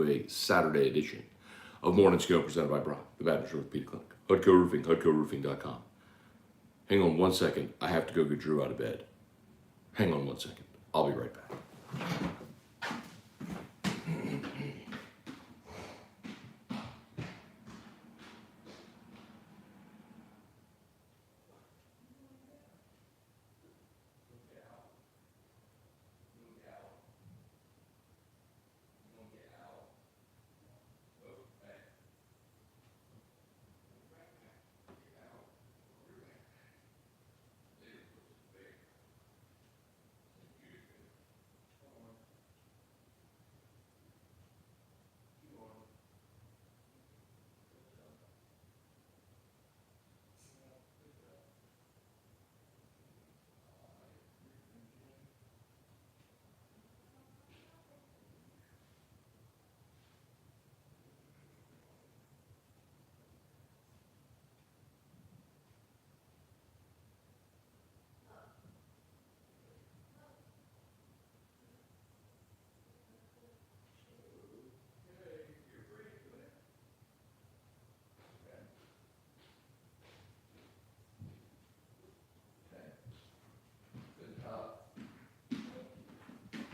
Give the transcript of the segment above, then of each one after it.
A Saturday edition of Morning Scone presented by Brock, the Baptist Orthopedic Clinic, Hudco Roofing, HudcoRoofing.com. Hang on one second. I have to go get Drew out of bed. Hang on one second. I'll be right back.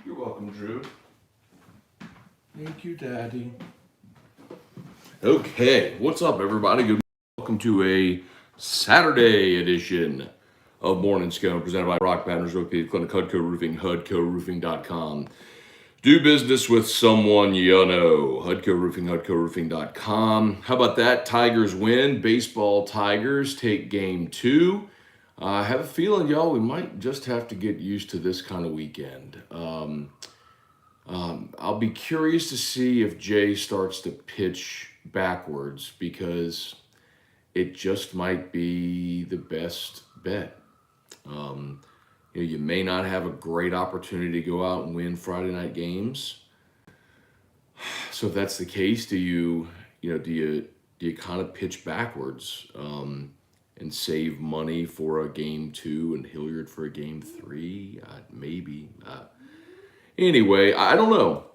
You're welcome, Drew. Thank you, Daddy. Okay, what's up, everybody? Good. Welcome to a Saturday edition of Morning Scone presented by Rock Banners Orthopedic Clinic, Hudco Roofing, HudcoRoofing.com. Do business with someone you know. Hudco Roofing, HudcoRoofing.com. How about that? Tigers win. Baseball Tigers take game 2. I have a feeling, y'all, we might just have to get used to this kind of weekend. I'll be curious to see if Jay starts to pitch backwards because it just might be the best bet. You may not have a great opportunity to go out and win Friday night games. So if that's the case, do you kind of pitch backwards and save money for a game 2 and Hilliard for a game 3? Maybe. Anyway, I don't know.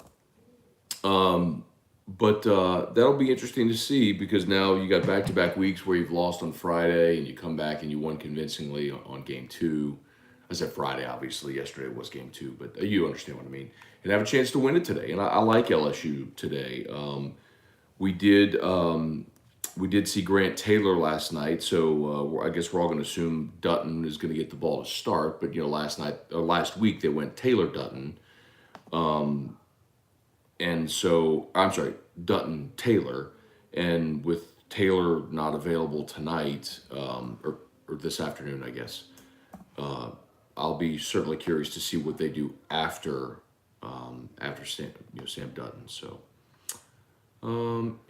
But that'll be interesting to see because now you got back-to-back weeks where you've lost on Friday and you come back and you won convincingly on game 2. I said Friday, obviously. Yesterday was game 2, but you understand what I mean. And have a chance to win it today. And I like LSU today. We did see Grant Taylor last night, so I guess we're all going to assume Dutton is going to get the ball to start. But last week they went Taylor Dutton. And so, I'm sorry, Dutton, Taylor, and with Taylor not available tonight, or this afternoon, I guess, I'll be certainly curious to see what they do after Sam Dutton. So,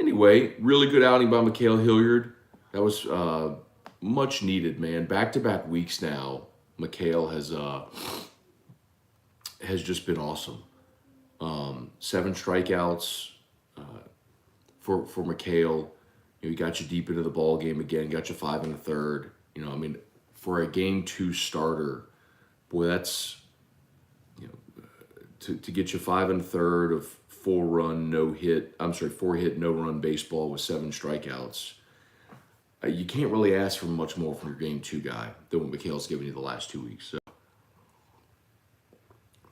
anyway, really good outing by Mikhail Hilliard. That was much needed, man. Back-to-back weeks now, Mikhail has just been awesome. 7 strikeouts for Mikhail. He got you deep into the ball game again. Got you 5 1/3. For a game 2 starter, boy, that's to get you 5 1/3 of 4-hit, no run baseball with 7 strikeouts. You can't really ask for much more from your game 2 guy than what Mikhail's given you the last 2 weeks. So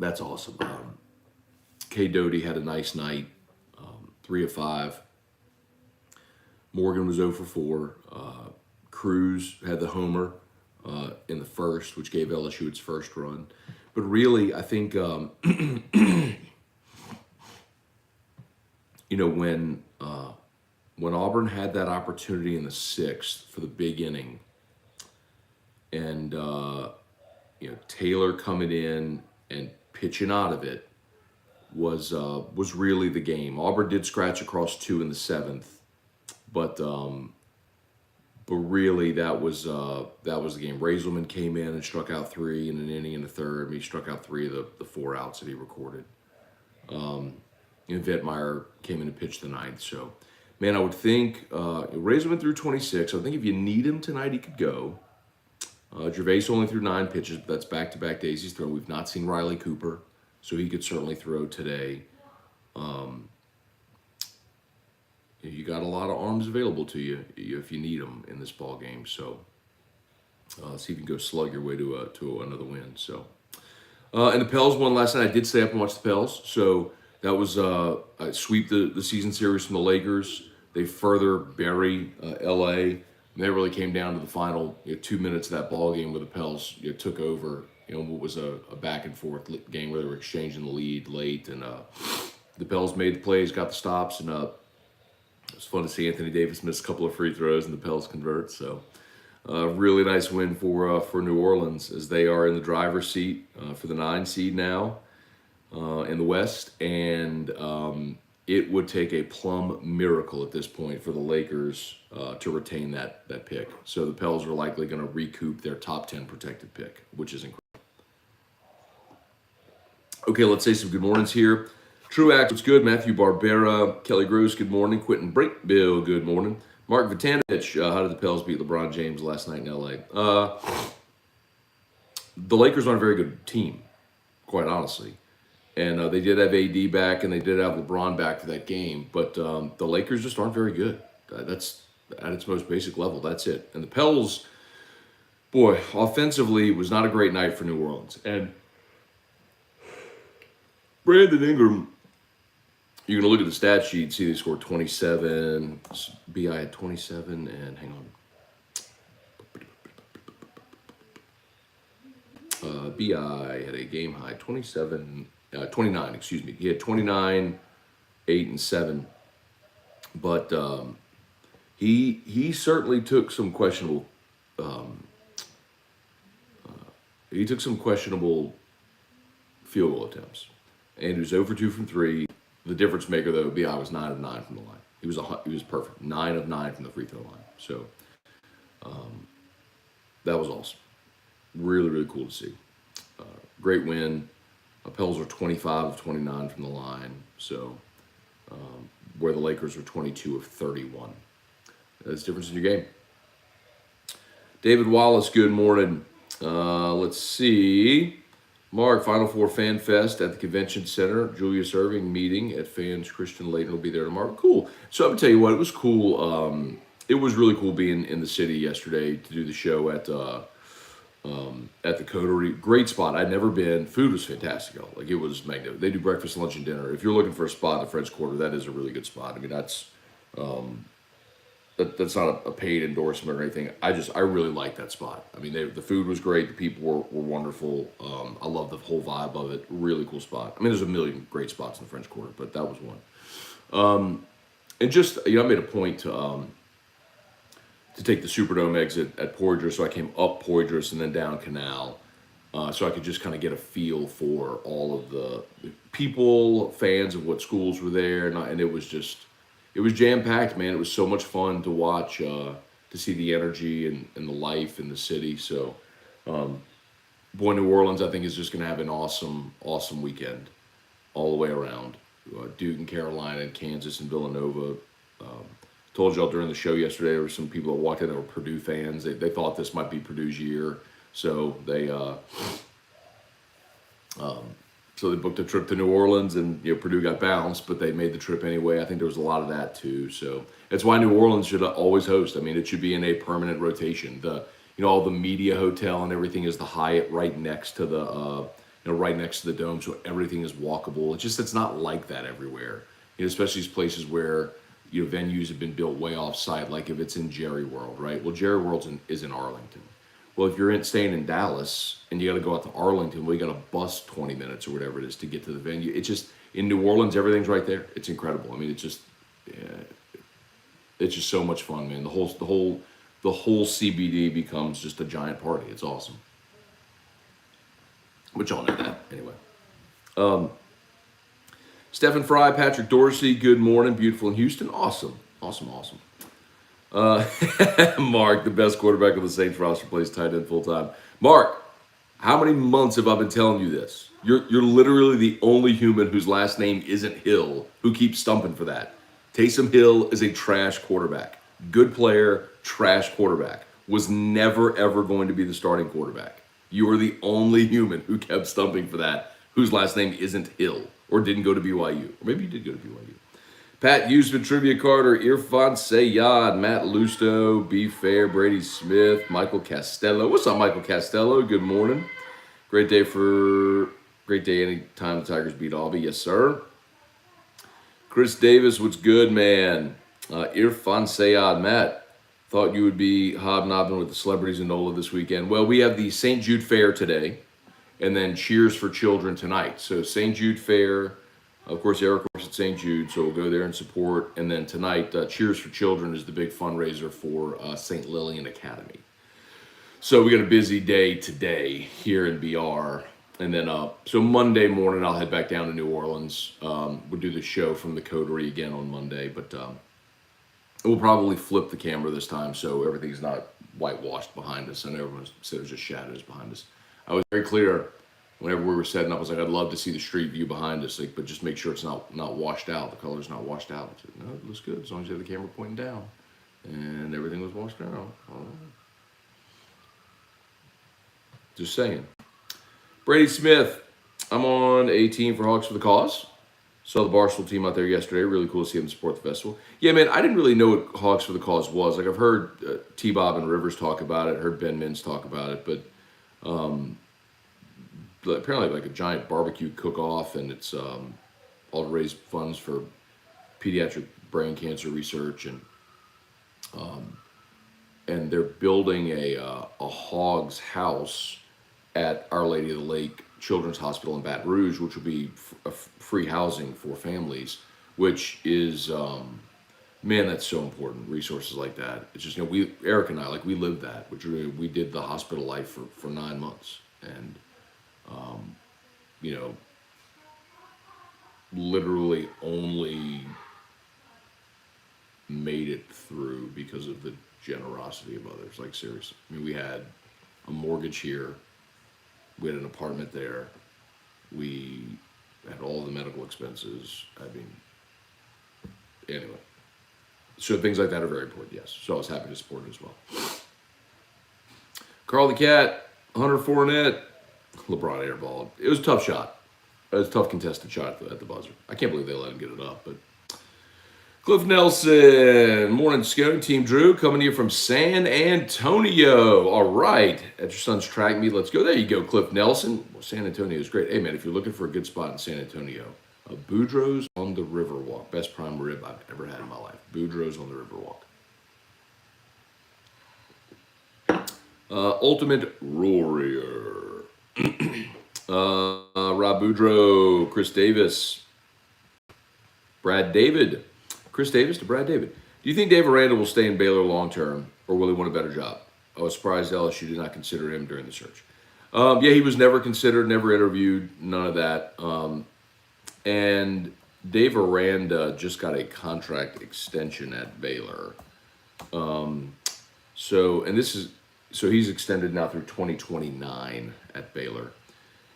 that's awesome. K. Doty had a nice night, 3 of 5. Morgan was 0 for 4. Cruz had the homer in the first, which gave LSU its first run. But really, I think, when Auburn had that opportunity in the 6th for the big inning, and Taylor coming in and pitching out of it, was really the game. Auburn did scratch across 2 in the 7th, but really that was the game. Raiselman came in and struck out 3 in an inning in the 3rd. He struck out 3 of the 4 outs that he recorded. And Vettmeyer came in and pitched the 9th. So, man, I would think Raiselman threw 26. I think if you need him tonight, he could go. Gervais only threw 9 pitches, but that's back-to-back days he's thrown. We've not seen Riley Cooper, so he could certainly throw today. got a lot of arms available to you if you need them in this ball game. So see if you can go slug your way to another win. So and the Pels won last night. I did stay up and watch the Pels. So that was I sweep the season series from the Lakers. They further bury LA. And that really came down to the final 2 minutes of that ball game where the Pels took over. What was a back and forth game where they were exchanging the lead late, and the Pels made the plays, got the stops, and it was fun to see Anthony Davis miss a couple of free throws and the Pels convert. So really nice win for New Orleans as they are in the driver's seat for the 9 seed now in the West, and it would take a plum miracle at this point for the Lakers to retain that pick. So the Pels are likely going to recoup their top 10 protected pick, which is incredible. Okay, let's say some good mornings here. Truax, what's good? Matthew Barbera, Kelly Gross, good morning. Quentin Breakbill, good morning. Mark Vitanovich, how did the Pels beat LeBron James last night in LA? The Lakers aren't a very good team, quite honestly. And they did have AD back, and they did have LeBron back for that game. But the Lakers just aren't very good. That's at its most basic level. That's it. And the Pels, boy, offensively was not a great night for New Orleans. And Brandon Ingram, you're going to look at the stat sheet, see they scored 27. BI had 27, and hang on. BI had a game high 29, excuse me. He had 29, 8, and 7. But he certainly took some questionable field goal attempts. And he was 0 for 2 from 3. The difference maker, though, BI was 9 of 9 from the line. He was perfect. 9 of 9 from the free throw line. So that was awesome. Really, really cool to see. Great win. Pels are 25 of 29 from the line. So where the Lakers are 22 of 31. That's the difference in your game. David Wallace, good morning. Let's see. Mark, Final Four Fan Fest at the Convention Center. Julius Erving meeting at Fans. Christian Layton will be there tomorrow. Cool. So I'm going to tell you what, it was cool. It was really cool being in the city yesterday to do the show at the Coterie. Great spot. I'd never been. Food was fantastic. Like, it was magnificent. They do breakfast, lunch, and dinner. If you're looking for a spot in the French Quarter, that is a really good spot. I mean, that's not a paid endorsement or anything. I really like that spot. I mean, the food was great. The people were wonderful. I love the whole vibe of it. Really cool spot. I mean, there's a million great spots in the French Quarter, but that was one. And just, I made a point to take the Superdome exit at Poydras, so I came up Poydras and then down Canal, so I could just kind of get a feel for all of the people, fans of what schools were there, and it was jam-packed, man. It was so much fun to watch, to see the energy and the life in the city. So, boy, New Orleans, I think, is just going to have an awesome, awesome weekend all the way around. Duke and Carolina and Kansas and Villanova. Told y'all during the show yesterday, there were some people that walked in that were Purdue fans. They thought this might be Purdue's year. So they booked a trip to New Orleans, and Purdue got bounced, but they made the trip anyway. I think there was a lot of that too. So that's why New Orleans should always host. I mean, it should be in a permanent rotation. All the media hotel and everything is the Hyatt right next to the right next to the Dome, so everything is walkable. It's not like that everywhere. Especially these places where venues have been built way off site, like if it's in Jerry World, right? Well, Jerry World is in Arlington. Well, if you're staying in Dallas and you got to go out to Arlington, well, you got to bus 20 minutes or whatever it is to get to the venue. It's just, in New Orleans, everything's right there. It's incredible. I mean, it's just so much fun, man. The whole CBD becomes just a giant party. It's awesome. But y'all know that anyway. Stephen Fry, Patrick Dorsey, good morning. Beautiful in Houston. Awesome. Mark, the best quarterback of the Saints roster, plays tight end full time. Mark, how many months have I been telling you this? You're literally the only human whose last name isn't Hill who keeps stumping for that. Taysom Hill is a trash quarterback. Good player, trash quarterback. Was never, ever going to be the starting quarterback. You are the only human who kept stumping for that, whose last name isn't Hill or didn't go to BYU. Or maybe you did go to BYU. Pat Usman, Trivia Carter, Irfan Sayad, Matt Lusto, B. Fair, Brady Smith, Michael Castello. What's up, Michael Castello? Good morning. Great day anytime the Tigers beat Albany. Yes, sir. Chris Davis, what's good, man? Irfan Sayad, Matt, thought you would be hobnobbing with the celebrities in NOLA this weekend. Well, we have the St. Jude Fair today, and then Cheers for Children tonight. So St. Jude Fair, of course, Eric works at St. Jude, so we'll go there and support. And then tonight, Cheers for Children is the big fundraiser for St. Lillian Academy. So we got a busy day today here in BR. And then, so Monday morning, I'll head back down to New Orleans. We'll do the show from the Coterie again on Monday, but we'll probably flip the camera this time so everything's not whitewashed behind us. I know everyone said there's just shadows behind us. I was very clear whenever we were setting up. I was like, I'd love to see the street view behind us, like, but just make sure it's not washed out. The color's not washed out. I said, no, it looks good as long as you have the camera pointing down. And everything was washed out. Just saying. Brady Smith, I'm on a team for Hawks for the Cause. Saw the Barstool team out there yesterday. Really cool to see them support the festival. Yeah, man, I didn't really know what Hawks for the Cause was. Like, I've heard T-Bob and Rivers talk about it, heard Ben Mintz talk about it, but apparently like a giant barbecue cook-off, and it's all to raise funds for pediatric brain cancer research, and they're building a Hogs house at Our Lady of the Lake Children's Hospital in Baton Rouge, which will be free housing for families, which is, man, that's so important. Resources like that. It's just, Eric and I, like, we lived that, which we did the hospital life for 9 months. And, literally only made it through because of the generosity of others. Like, seriously. I mean, we had a mortgage here. We had an apartment there. We had all the medical expenses. I mean, anyway. So things like that are very important, yes. So I was happy to support it as well. Carl the Cat, Hunter Fournette, LeBron airballed. It was a tough shot. It was a tough contested shot at the buzzer. I can't believe they let him get it up, but Cliff Nelson, morning Scone, Team Drew, coming to you from San Antonio. All right, at your son's track meet, let's go. There you go, Cliff Nelson. Well, San Antonio is great. Hey, man, if you're looking for a good spot in San Antonio, Boudreaux's on the Riverwalk. Best prime rib I've ever had in my life. Boudreaux's on the Riverwalk. Ultimate Warrior. Rob Boudreaux, Chris Davis, Brad David. Chris Davis to Brad David. Do you think Dave Aranda will stay in Baylor long term, or will he want a better job? I was surprised LSU did not consider him during the search. Yeah, he was never considered, never interviewed, none of that. And Dave Aranda just got a contract extension at Baylor. So he's extended now through 2029 at Baylor.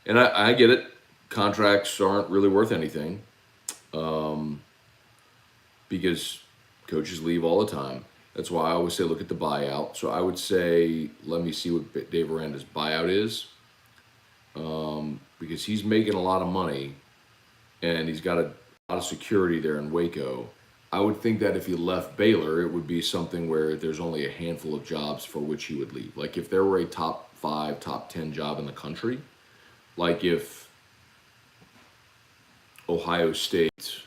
And I get it. Contracts aren't really worth anything. Because coaches leave all the time. That's why I always say look at the buyout. So I would say let me see what Dave Aranda's buyout is, because he's making a lot of money, and he's got a lot of security there in Waco. I would think that if he left Baylor, it would be something where there's only a handful of jobs for which he would leave. Like if there were a top 5, top 10 job in the country, like if Ohio State,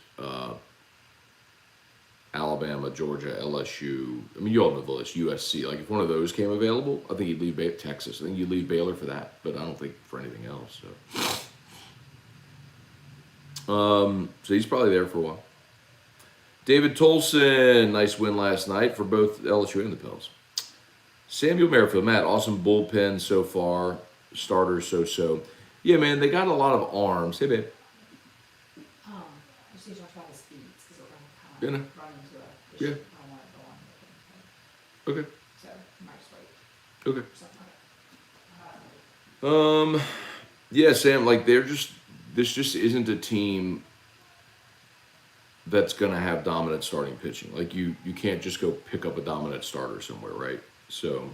Alabama, Georgia, LSU. I mean, you all know the list. USC. Like, if one of those came available, I think he'd leave Texas. I think you'd leave Baylor for that, but I don't think for anything else. So he's probably there for a while. David Tolson, nice win last night for both LSU and the Pels. Samuel Merrifield, Matt, awesome bullpen so far. Starters so. Yeah, man, they got a lot of arms. Hey, babe. Just need to talk about the speeds because we're Yeah, going no. to run into a issue. Yeah. I don't want to go on. Okay. So I might just wait Okay. for something. Yeah, Sam, like this just isn't a team that's gonna have dominant starting pitching. Like you can't just go pick up a dominant starter somewhere, right? So,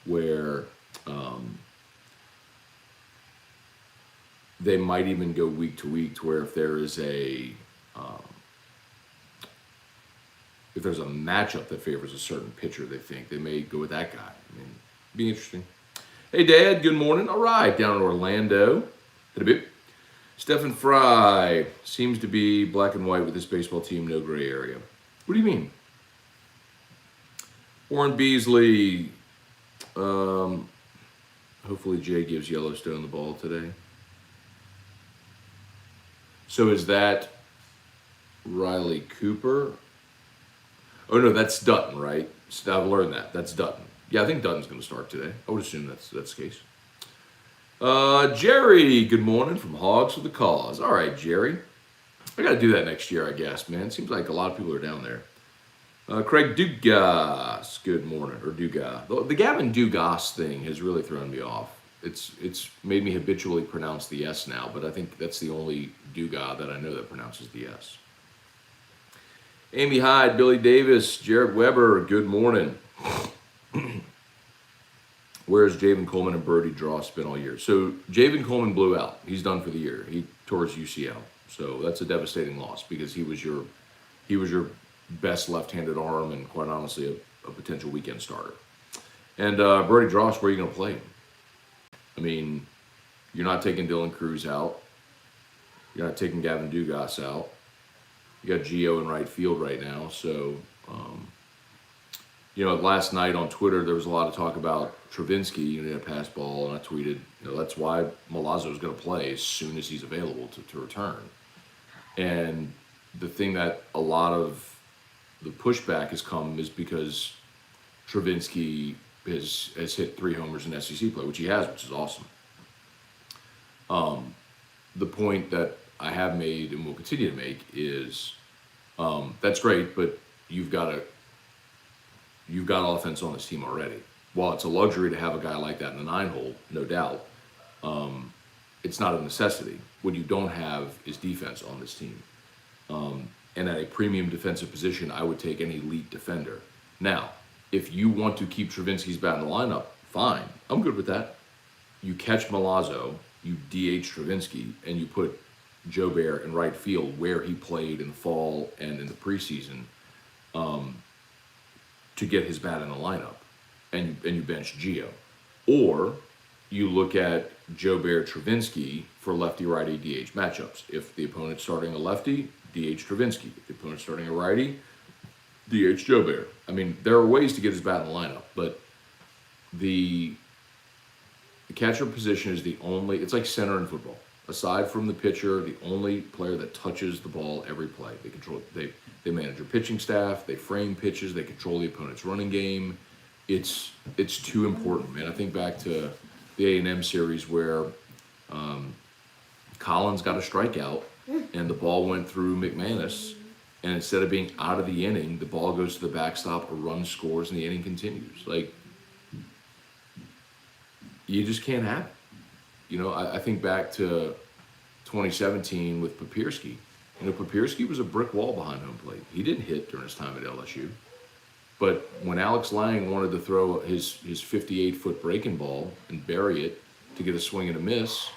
where they might even go week to week to where if there's a matchup that favors a certain pitcher, they think they may go with that guy. I mean, be interesting. Hey, Dad, good morning. All right, down in Orlando. Hit a bit. Stephen Fry seems to be black and white with this baseball team, no gray area. What do you mean? Warren Beasley. Hopefully Jay gives Yellowstone the ball today. So is that Riley Cooper? Oh no, that's Dutton, right? So I've learned that. That's Dutton. Yeah, I think Dutton's going to start today. I would assume that's the case. Jerry, good morning from Hogs for the Cause. All right, Jerry. I got to do that next year, I guess, man. Seems like a lot of people are down there. Craig Dugas, good morning, or Dugas. The Gavin Dugas thing has really thrown me off. It's made me habitually pronounce the S now, but I think that's the only Dugas that I know that pronounces the S. Amy Hyde, Billy Davis, Jared Weber, good morning. Where's Javen Coleman and Birdie Dross been all year? So Javen Coleman blew out. He's done for the year. He tore his UCL. So that's a devastating loss because he was your best left-handed arm and quite honestly a potential weekend starter. And Birdie Dross, where are you going to play him? I mean, you're not taking Dylan Cruz out. You're not taking Gavin Dugas out. You got Gio in right field right now. So, last night on Twitter, there was a lot of talk about Travinsky, a pass ball, and I tweeted, that's why Milazzo is going to play as soon as he's available to return. And the thing that a lot of the pushback has come is because Travinsky has hit 3 homers in SEC play, which he has, which is awesome. The point that I have made and will continue to make is that's great, but you've got offense on this team already. While it's a luxury to have a guy like that in the 9-hole, no doubt, it's not a necessity. What you don't have is defense on this team. And at a premium defensive position, I would take an elite defender. Now, if you want to keep Travinsky's bat in the lineup, fine. I'm good with that. You catch Milazzo, you DH Travinsky, and you put Joe Bear in right field where he played in the fall and in the preseason to get his bat in the lineup, and you bench Gio. Or you look at Joe Bear Travinsky for lefty-righty DH matchups. If the opponent's starting a lefty, DH Travinsky. If the opponent's starting a righty, DH Joe Bear. I mean, there are ways to get his bat in the lineup, but the catcher position is the only, it's like center in football. Aside from the pitcher, the only player that touches the ball every play. They control, they manage your pitching staff, they frame pitches, they control the opponent's running game. It's too important, man. I think back to the A&M series where Collins got a strikeout and the ball went through McManus, and instead of being out of the inning, the ball goes to the backstop, a run scores, and the inning continues. Like, you just can't have it. I think back to 2017 with Papierski. Papierski was a brick wall behind home plate. He didn't hit during his time at LSU. But when Alex Lang wanted to throw his 58-foot breaking ball and bury it to get a swing and a miss,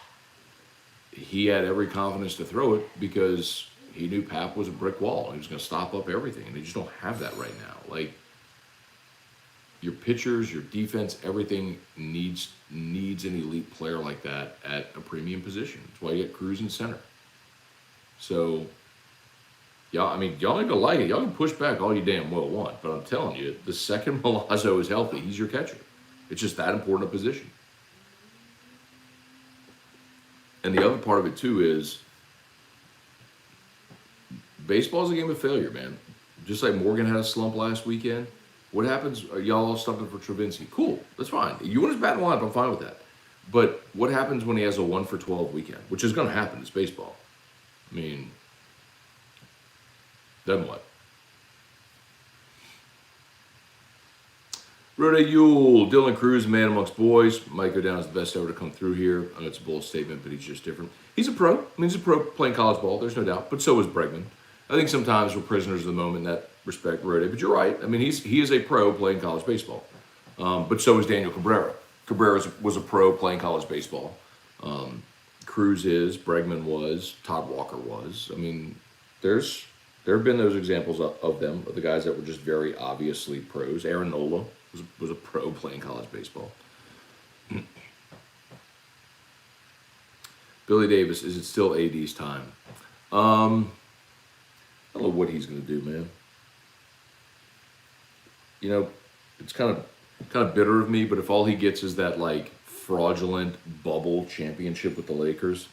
he had every confidence to throw it because he knew Pap was a brick wall. He was going to stop up everything, and they just don't have that right now. Like, your pitchers, your defense, everything needs an elite player like that at a premium position. That's why you get Cruz in center. So, y'all ain't gonna like it. Y'all can push back all you damn well want, but I'm telling you, the second Milazzo is healthy, he's your catcher. It's just that important a position. And the other part of it too is baseball's a game of failure, man. Just like Morgan had a slump last weekend. What happens? Are y'all all stumping for Travinsky? Cool, that's fine. You want his bat in the lineup, I'm fine with that. But what happens when he has a 1-for-12 weekend? Which is going to happen. It's baseball. I mean, then what? Rode Yule, Dylan Cruz, man amongst boys. Might go down as the best ever to come through here. I know it's a bold statement, but he's just different. He's a pro. I mean, he's a pro playing college ball. There's no doubt. But so is Bregman. I think sometimes we're prisoners of the moment in that respect, Rode. But you're right. I mean, he is a pro playing college baseball. But so was Daniel Cabrera. Cabrera was a pro playing college baseball. Cruz is, Bregman was, Todd Walker was. I mean, there have been those examples of them, of the guys that were just very obviously pros. Aaron Nola was a pro playing college baseball. Billy Davis, is it still AD's time? I don't know what he's going to do, man. You know, it's kind of bitter of me, but if all he gets is that like fraudulent bubble championship with the Lakers,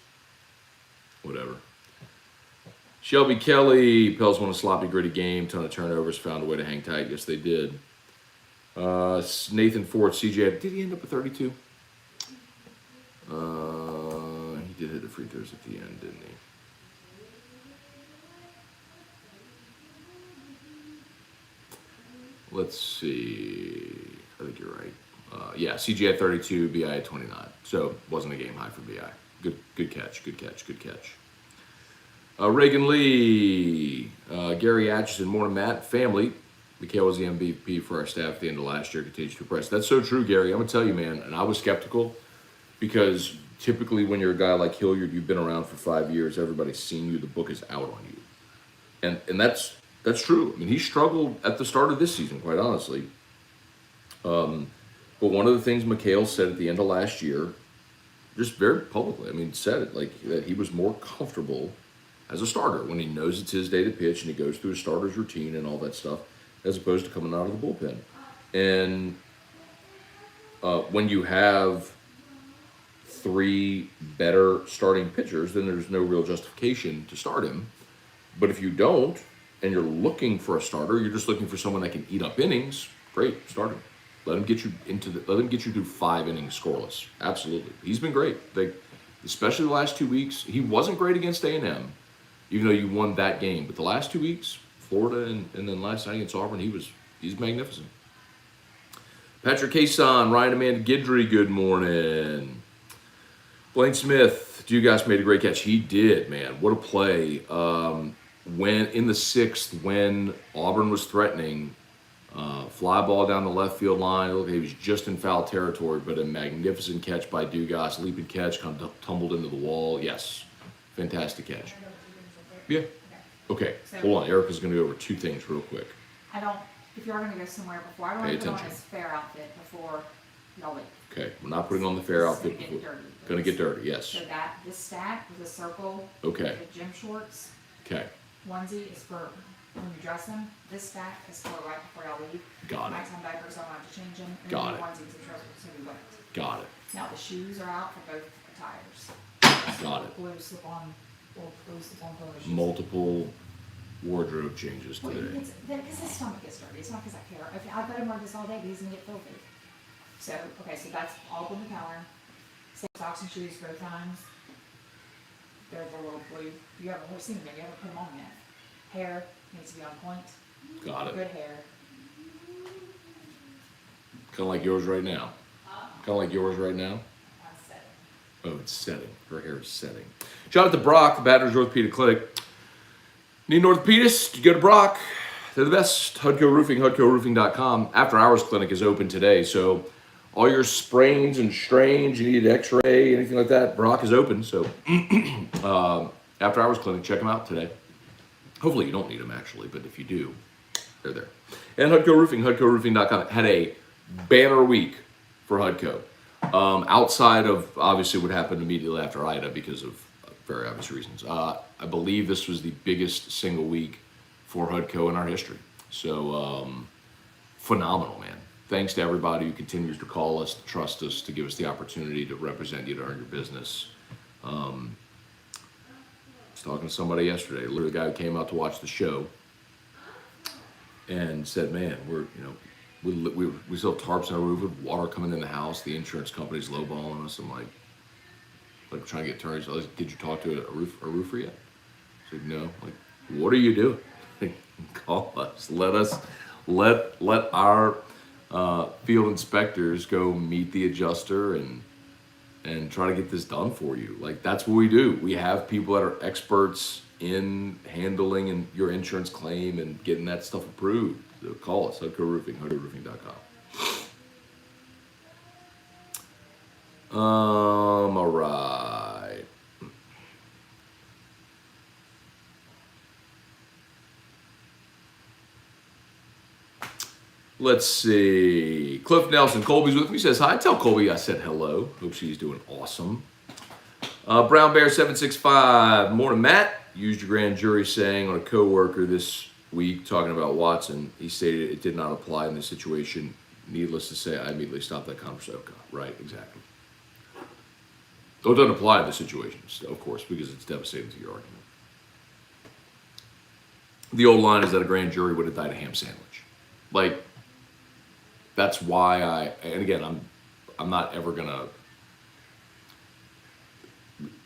whatever. Shelby Kelly, Pels won a sloppy, gritty game, ton of turnovers, found a way to hang tight. Yes, they did. Nathan Ford, CJ, did he end up with 32? He did hit the free throws at the end, didn't he? Let's see. I think you're right. Yeah, CJ at 32, BI at 29. So wasn't a game high for BI. Good catch. Reagan Lee, Gary Atchison, morning Matt, family. Mikhail was the MVP for our staff at the end of last year. Continues to impress. That's so true, Gary. I'm gonna tell you, man. And I was skeptical because typically when you're a guy like Hilliard, you've been around for 5 years. Everybody's seen you. The book is out on you, and that's true. I mean, he struggled at the start of this season, quite honestly. But one of the things Mikhail said at the end of last year, just very publicly, I mean, said it like that he was more comfortable as a starter when he knows it's his day to pitch and he goes through his starter's routine and all that stuff, as opposed to coming out of the bullpen. And when you have 3 better starting pitchers, then there's no real justification to start him. But if you don't, and you're looking for a starter, you're just looking for someone that can eat up innings, great, start him. Let him get you through 5 innings scoreless. Absolutely. He's been great. Especially the last 2 weeks. He wasn't great against A&M, even though you won that game. But the last 2 weeks, Florida and then last night against Auburn, he's magnificent. Patrick Cason, Ryan Amanda Guidry, good morning. Blaine Smith, you guys made a great catch. He did, man. What a play. When in the 6th, when Auburn was threatening, fly ball down the left field line. Look, he was just in foul territory, but a magnificent catch by Dugas. Leaping catch, kind of tumbled into the wall. Yes, fantastic catch. Yeah. Okay, So- hold on. Erica's going to go over 2 things real quick. If you are gonna go somewhere before, I don't Pay want to put on attention. his fair outfit before y'all leave. Okay, we're not putting on the fair It's outfit. Gonna get dirty. Going to get dirty, yes. So this stack with a circle, Okay, the gym shorts, okay, onesie is for when you dress them. This stack is for right before y'all leave. got it, Nighttime diapers, I don't have to change them. And Got then it. the onesies and shorts so we wet. got it, Now the shoes are out for both attires. got it. Blue slip-on, blue slip-on polo shoes. Multiple wardrobe changes Well, today. because his stomach gets dirty. It's not because I care. I let him wear this all day, but he's gonna get filthy. So so that's all on the counter. Same socks and shoes both times. They're the little blue. You haven't seen them yet. You haven't put them on yet. Hair needs to be on point. Got it. Good hair. Kind of like yours right now. Kind of like yours right now. That's it. Oh, it's setting. Her hair is setting. Shout out to Brock, the Batters Orthopedic Clinic. Need an orthopedist? You go to Brock. They're the best. Hudco Roofing, HudcoRoofing.com. After Hours Clinic is open today, so all your sprains and strains, you need an x-ray, anything like that, Brock is open. So After Hours Clinic, check them out today. Hopefully you don't need them, actually, but if you do, they're there. And Hudco Roofing, HudcoRoofing.com. Had a banner week for Hudco. Outside of, obviously, what happened immediately after Ida because of very obvious reasons. I believe this was the biggest single week for Hudco in our history. So, phenomenal, man. Thanks to everybody who continues to call us, to trust us, to give us the opportunity to represent you, to earn your business. I was talking to somebody yesterday, literally a guy who came out to watch the show and said, man, we still have tarps on our roof with water coming in the house. The insurance company's lowballing us. I'm like trying to get turned. So did you talk to a roofer yet? I said, no. Like, what are you doing? Call us. Let our field inspectors go meet the adjuster and try to get this done for you. Like, that's what we do. We have people that are experts in handling your insurance claim and getting that stuff approved. So call us, HudcoRoofing, HudcoRoofing.com. All right. Let's see. Cliff Nelson, Colby's with me. Says hi. Tell Colby I said hello. Hope she's doing awesome. Brown Bear 765. Morning, Matt. Used your grand jury saying on a coworker this week talking about Watson. He stated it did not apply in this situation. Needless to say, I immediately stopped that conversation. Okay, right, exactly. Though it doesn't apply in this situation, of course, because it's devastating to your argument. The old line is that a grand jury would have died a ham sandwich. Like, that's why and again, I'm not ever gonna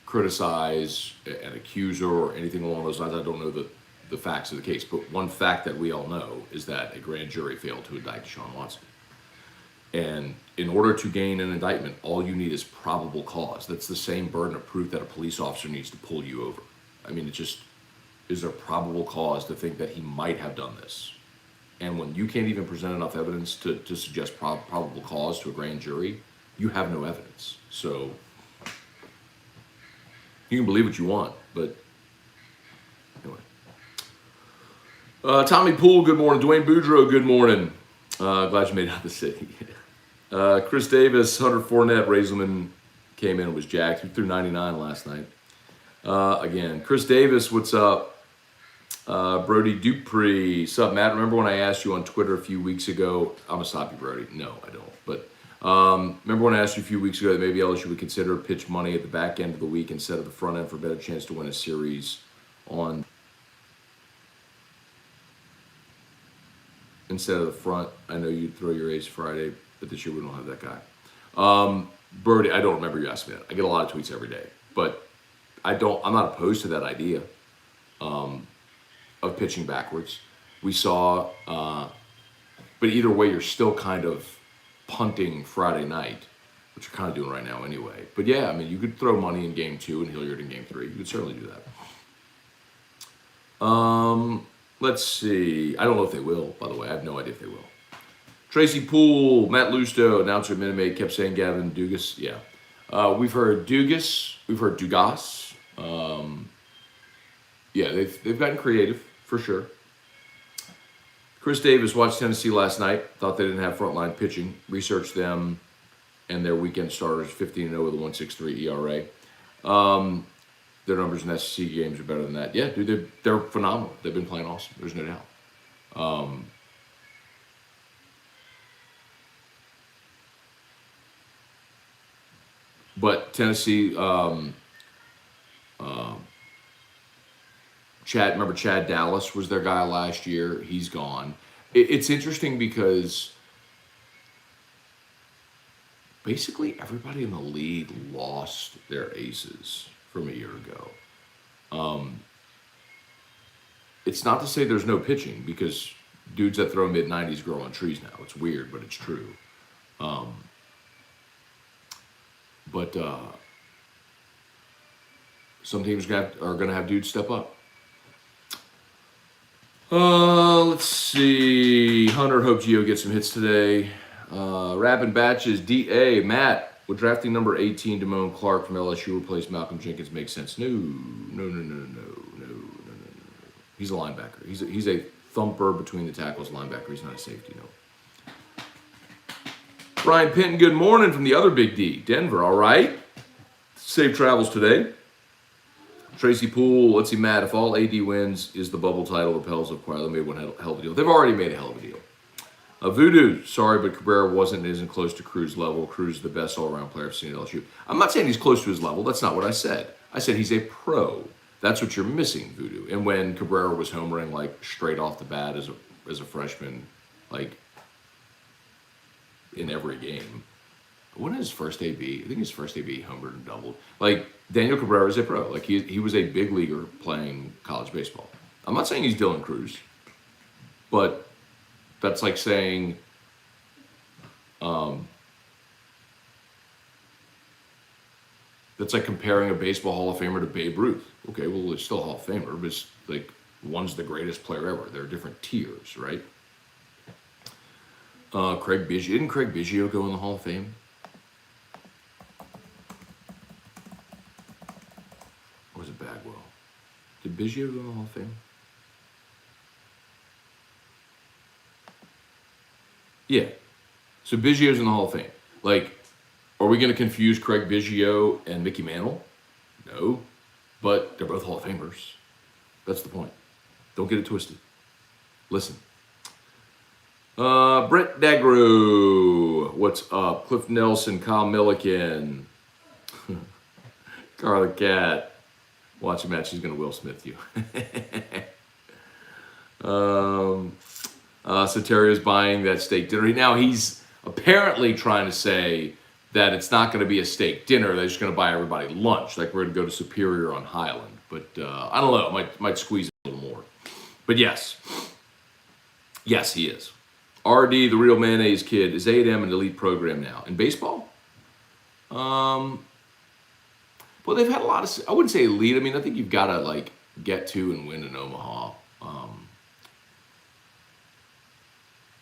criticize an accuser or anything along those lines. I don't know the facts of the case, but one fact that we all know is that a grand jury failed to indict Deshaun Watson. And in order to gain an indictment, all you need is probable cause. That's the same burden of proof that a police officer needs to pull you over. I mean, is there probable cause to think that he might have done this? And when you can't even present enough evidence to suggest probable cause to a grand jury, you have no evidence. So you can believe what you want, but anyway. Tommy Poole, good morning. Dwayne Boudreaux, good morning. Glad you made it out of the city. Chris Davis, Hunter Fournette, Raiselman came in and was jacked. He threw 99 last night. Again, Chris Davis, what's up? Brody Dupree, sup, Matt? Remember when I asked you on Twitter a few weeks ago? I'm gonna stop you, Brody. No, I don't. But remember when I asked you a few weeks ago that maybe LSU would consider pitch money at the back end of the week instead of the front end for a better chance to win a series on instead of the front. I know you'd throw your ace Friday, but this year we don't have that guy. Brody, I don't remember you asking me that. I get a lot of tweets every day, but I'm not opposed to that idea. Of pitching backwards. We saw, but either way, you're still kind of punting Friday night, which you're kind of doing right now anyway. But yeah, I mean, you could throw money in game 2 and Hilliard in game 3. You could certainly do that. Let's see. I don't know if they will, by the way. I have no idea if they will. Tracy Poole, Matt Lusto, announcer at Minute Maid, kept saying Gavin Dugas. Yeah. We've heard Dugas. We've heard Dugas. Yeah, they've gotten creative, for sure. Chris Davis watched Tennessee last night. Thought they didn't have frontline pitching. Researched them and their weekend starters, 15-0 with a 1.63 ERA. Their numbers in SEC games are better than that. Yeah, dude, they're phenomenal. They've been playing awesome. There's no doubt. But Tennessee... Chad Dallas was their guy last year. He's gone. It's interesting because basically everybody in the league lost their aces from a year ago. It's not to say there's no pitching because dudes that throw mid-90s grow on trees now. It's weird, but it's true. But some teams are going to have dudes step up. Let's see. Hunter, hope Gio gets some hits today. Rapping batches. DA, Matt, would drafting number 18, Damone Clark from LSU replace Malcolm Jenkins make sense? No. He's a linebacker. He's a thumper between the tackles linebacker. He's not a safety, no. Brian Pinton, good morning from the other Big D, Denver. All right. Safe travels today. Tracy Poole, let's see, Matt, if all AD wins, is the bubble title the Pels have quietly made one hell of a deal? They've already made a hell of a deal. Voodoo, sorry, but Cabrera isn't close to Cruz level. Cruz is the best all-around player I've seen at LSU. I'm not saying he's close to his level. That's not what I said. I said he's a pro. That's what you're missing, Voodoo. And when Cabrera was homering, like, straight off the bat as a freshman, like, in every game. When his first AB? I think his first AB homered and doubled. Like, Daniel Cabrera is a pro. Like, he was a big leaguer playing college baseball. I'm not saying he's Dylan Cruz, but that's like saying that's like comparing a baseball Hall of Famer to Babe Ruth. Okay, well, it's still a Hall of Famer, but it's like one's the greatest player ever. There are different tiers, right? Craig Biggio. Didn't Craig Biggio go in the Hall of Fame? Bagwell. Did Biggio go in the Hall of Fame? Yeah. So Biggio's in the Hall of Fame. Like, are we going to confuse Craig Biggio and Mickey Mantle? No. But they're both Hall of Famers. That's the point. Don't get it twisted. Listen. Brett Degro. What's up? Cliff Nelson, Kyle Milliken. Carla Cat. Watch a match. She's going to Will Smith you. Soterio's buying that steak dinner. Now he's apparently trying to say that it's not going to be a steak dinner. They're just going to buy everybody lunch. Like we're going to go to Superior on Highland. But I don't know. Might squeeze a little more. But yes. Yes, he is. RD, the real mayonnaise kid, is A&M an elite program now? In baseball? Well, they've had a lot of, I wouldn't say elite. I mean, I think you've got to, like, get to and win in Omaha.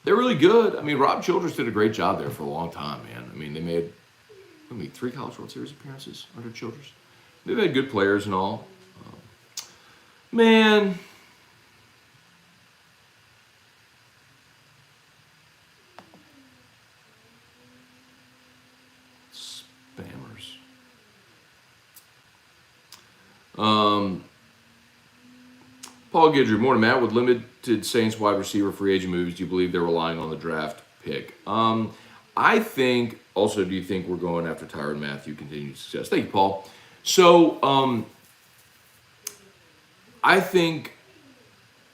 They're really good. I mean, Rob Childress did a great job there for a long time, man. I mean, they made 3 College World Series appearances under Childress. They've had good players and all. Man. Spammers. Paul Gidry, morning, Matt. With limited Saints wide receiver free agent moves, do you believe they're relying on the draft pick? I think, also, do you think we're going after Tyrann Mathieu, continued success? Thank you, Paul. So, I think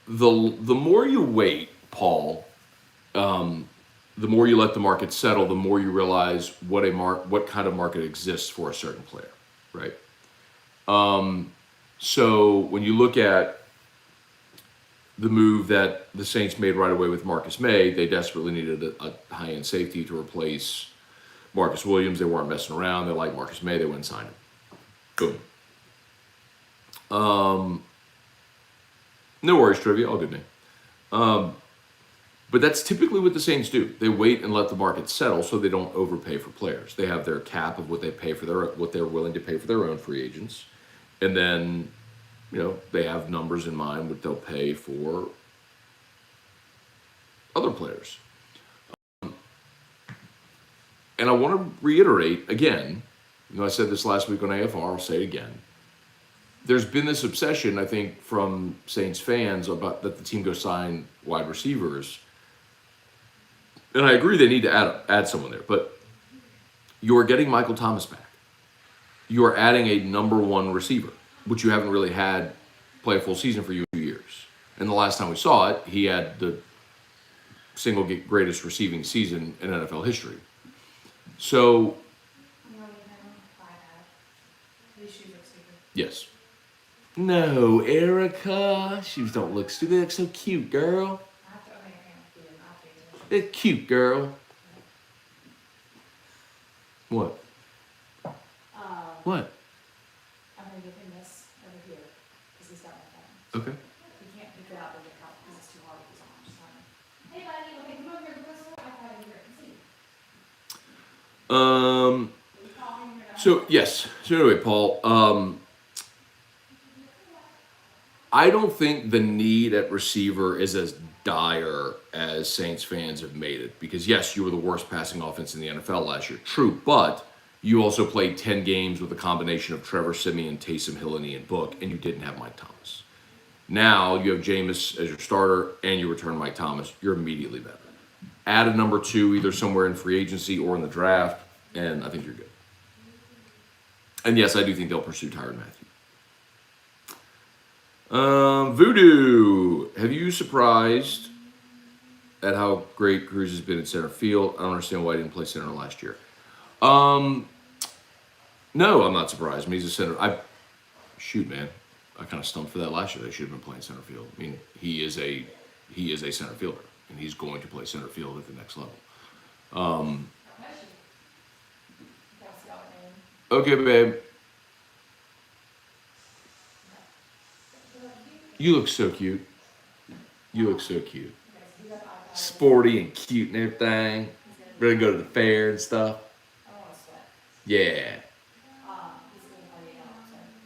the more you wait, Paul, the more you let the market settle, the more you realize what kind of market exists for a certain player, right? So when you look at the move that the Saints made right away with Marcus May, they desperately needed a high-end safety to replace Marcus Williams. They weren't messing around. They liked Marcus May. They went and signed him. Boom. No worries, trivia. All good, man. But that's typically what the Saints do. They wait and let the market settle so they don't overpay for players. They have their cap of what they pay for what they're willing to pay for their own free agents, and then, they have numbers in mind what they'll pay for other players. And I want to reiterate again. I said this last week on AFR. I'll say it again. There's been this obsession, I think, from Saints fans about that the team go sign wide receivers. And I agree they need to add someone there. But you're getting Michael Thomas back. You are adding a number 1 receiver, which you haven't really had play a full season for you in 2 years. And the last time we saw it, he had the single greatest receiving season in NFL history. So, yes. No, Erica. Shoes don't look stupid. They look so cute, girl. They're cute, girl. What? What? I'm going to give him this over here because he's got my phone. Okay. He can't pick it out and get out because it's too hard with his arms. Hey, buddy. Okay, come over here. Put this iPad over here. See. So, yes. So, anyway, Paul, I don't think the need at receiver is as dire as Saints fans have made it. Because, yes, you were the worst passing offense in the NFL last year. True, but you also played 10 games with a combination of Trevor Siemian, Taysom Hill, and Ian Book, and you didn't have Mike Thomas. Now you have Jameis as your starter, and you return Mike Thomas. You're immediately better. Add a number 2 either somewhere in free agency or in the draft, and I think you're good. And yes, I do think they'll pursue Tyrann Mathieu. Voodoo, have you surprised at how great Cruz has been in center field? I don't understand why he didn't play center last year. No, I'm not surprised. I mean, he's a center. Shoot, man, I kind of stumped for that last year. They should have been playing center field. I mean, he is a center fielder, and he's going to play center field at the next level. Okay, babe. You look so cute. You look so cute. Sporty and cute and everything. Ready to go to the fair and stuff. Yeah.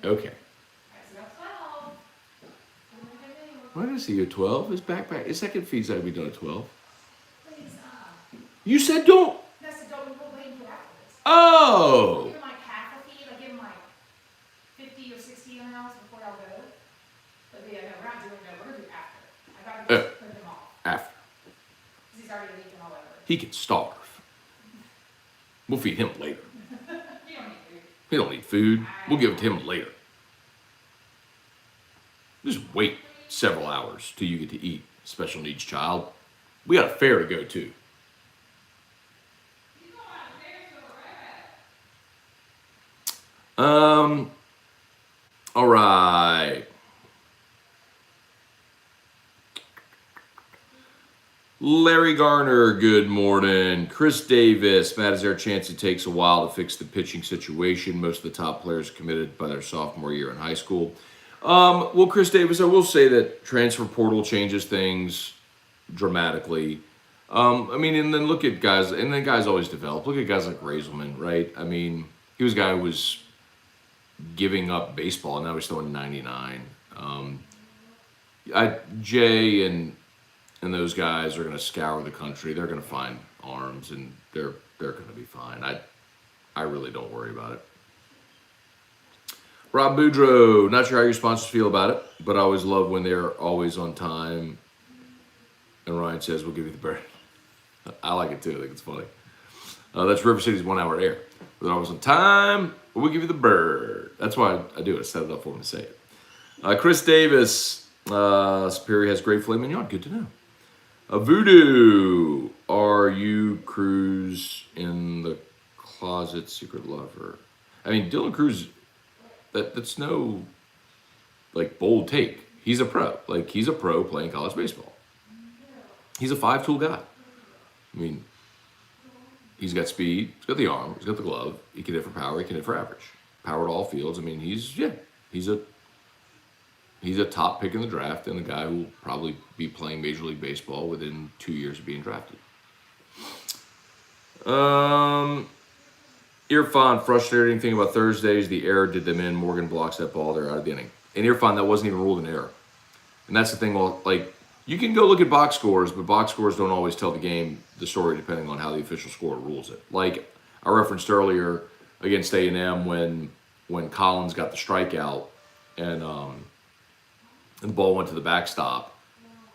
Okay. Why did I see you at 12? His backpack, his second feed's got to be done at 12. Please, You said don't. that's the don't go wait for afterwards. I Oh. give him like half a feed. I give him like 50 or 60 mLs before I'll go. But yeah, no, we're not doing no. We're gonna do after. I gotta just put him off After. because he's already leaking all over. He can starve. We'll feed him later. You don't need food. He don't need food. We'll give it to him later. Just wait several hours till you get to eat, special needs child. We got a fair to go to. All right. Larry Garner, good morning. Chris Davis, Matt, is there a chance it takes a while to fix the pitching situation? Most of the top players committed by their sophomore year in high school. Well, Chris Davis, I will say that transfer portal changes things dramatically. I mean, and then look at guys, and then guys always develop. Look at guys like Razelman, right? I mean, he was a guy who was giving up baseball, and now he's throwing 99. Jay and those guys are going to scour the country. They're going to find arms, and they're going to be fine. I really don't worry about it. Rob Boudreau, not sure how your sponsors feel about it, but I always love when they're always on time. And Ryan says, we'll give you the bird. I like it too. I think it's funny. That's River City's 1 hour air. They're always on time, but we'll give you the bird. That's why I do it. I set it up for him to say it. Chris Davis, Superior has great filet mignon. Good to know. Voodoo, are you Cruz in the closet secret lover? I mean, Dylan Cruz, that's no, like, bold take. He's a pro. Like, he's a pro playing college baseball. He's a 5-tool guy. I mean, he's got speed, he's got the arm, he's got the glove, he can hit for power, he can hit for average. Power to all fields. I mean, he's a top pick in the draft and a guy who will probably be playing Major League Baseball within 2 years of being drafted. Irfan, frustrating thing about Thursdays, the error did them in. Morgan blocks that ball, they're out of the inning. And Irfan, that wasn't even ruled an error. And that's the thing, well, like, you can go look at box scores, but box scores don't always tell the story depending on how the official score rules it. Like I referenced earlier against A&M when Collins got the strikeout and the ball went to the backstop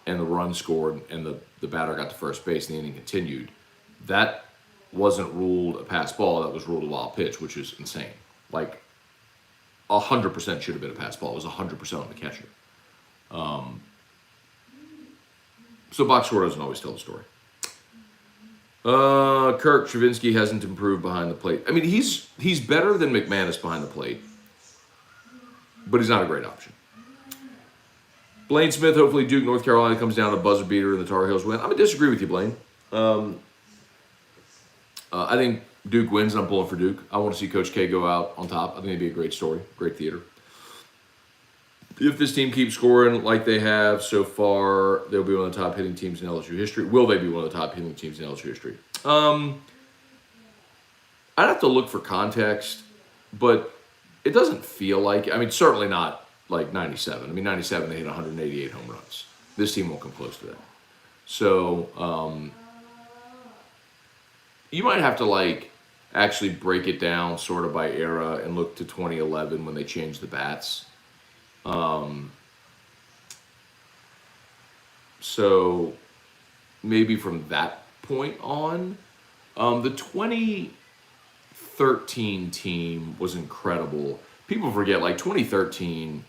and the run scored and the batter got to first base and the inning continued. That wasn't ruled a pass ball, that was ruled a wild pitch, which is insane. Like 100% should have been a pass ball. It was 100% on the catcher. So box score doesn't always tell the story. Kirk Travinsky hasn't improved behind the plate. I mean, he's better than McManus behind the plate, but he's not a great option. Blaine Smith, hopefully Duke, North Carolina comes down to buzzer beater and the Tar Heels win. I'm going to disagree with you, Blaine. I think Duke wins, and I'm pulling for Duke. I want to see Coach K go out on top. I think it'd be a great story, great theater. If this team keeps scoring like they have so far, they'll be one of the top hitting teams in LSU history. Will they be one of the top hitting teams in LSU history? I'd have to look for context, but it doesn't feel like, I mean, certainly not like 97. I mean, 97, they hit 188 home runs. This team won't come close to that. So, you might have to, like, actually break it down sort of by era and look to 2011 when they changed the bats. So maybe from that point on, the 2013 team was incredible. People forget, like 2013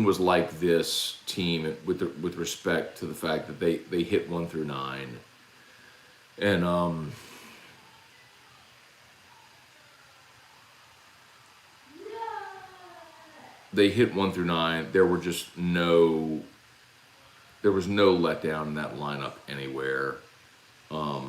was like this team with respect to the fact that they hit 1 through 9. And they hit 1 through 9. There was no letdown in that lineup anywhere. I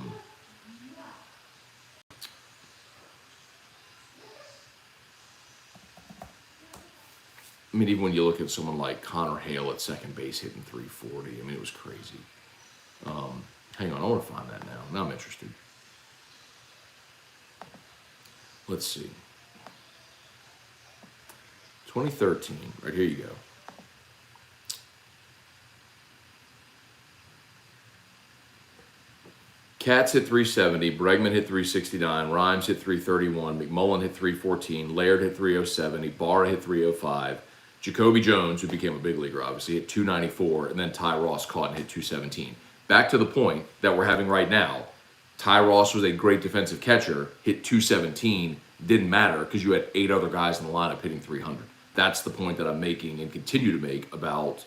mean, even when you look at someone like Connor Hale at second base hitting 340, I mean, it was crazy. Hang on, I want to find that now. Now I'm interested. Let's see. 2013. Right here you go. Katz hit 370, Bregman hit 369, Rhymes hit 331, McMullen hit 314, Laird hit 307, Ibarra hit 305, Jacoby Jones, who became a big leaguer, obviously, hit 294, and then Ty Ross caught and hit 217. Back to the point that we're having right now, Ty Ross was a great defensive catcher, hit 217, didn't matter because you had 8 other guys in the lineup hitting 300. That's the point that I'm making and continue to make about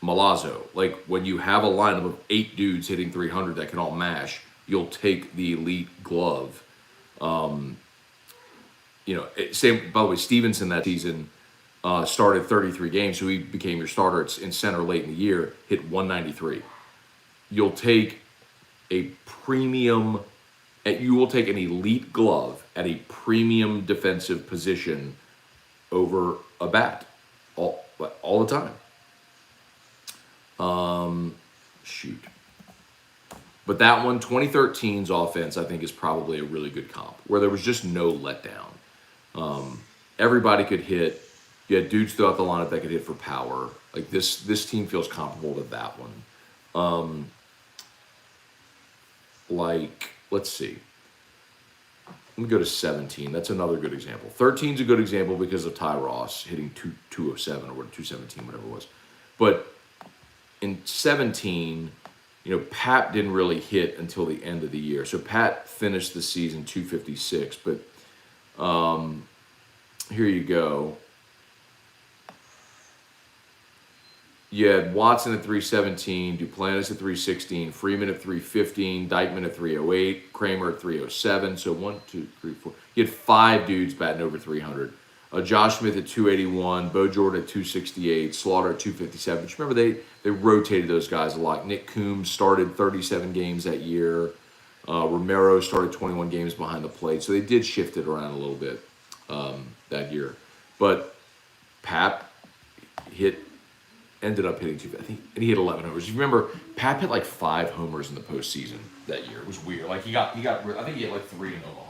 Milazzo. Like, when you have a lineup of 8 dudes hitting 300 that can all mash, you'll take the elite glove. Same, by the way, Stevenson that season started 33 games, so he became your starter in center late in the year, hit 193. You'll take a premium, you will take an elite glove at a premium defensive position over a bat all the time. Shoot. But that one, 2013's offense, I think is probably a really good comp, where there was just no letdown. Everybody could hit. You had dudes throughout the lineup that could hit for power. Like this team feels comparable to that one. Let's see. Let me go to 17. That's another good example. 13's a good example because of Ty Ross hitting 207 or 217, whatever it was. But in 17, Pat didn't really hit until the end of the year. So Pat finished the season 256. But here you go. You had Watson at 317, Duplantis at 316, Freeman at 315, Dykeman at 308, Kramer at 307. So 1, 2, 3, 4. You had 5 dudes batting over 300. Josh Smith at 281, Bo Jordan at 268, Slaughter at 257. But remember, they rotated those guys a lot. Nick Coombs started 37 games that year. Romero started 21 games behind the plate. So they did shift it around a little bit that year. But Pat ended up hitting 2, I think, and he hit 11 homers. You remember, Pat hit like 5 homers in the postseason that year. It was weird. Like he got, I think he hit like 3 in Omaha.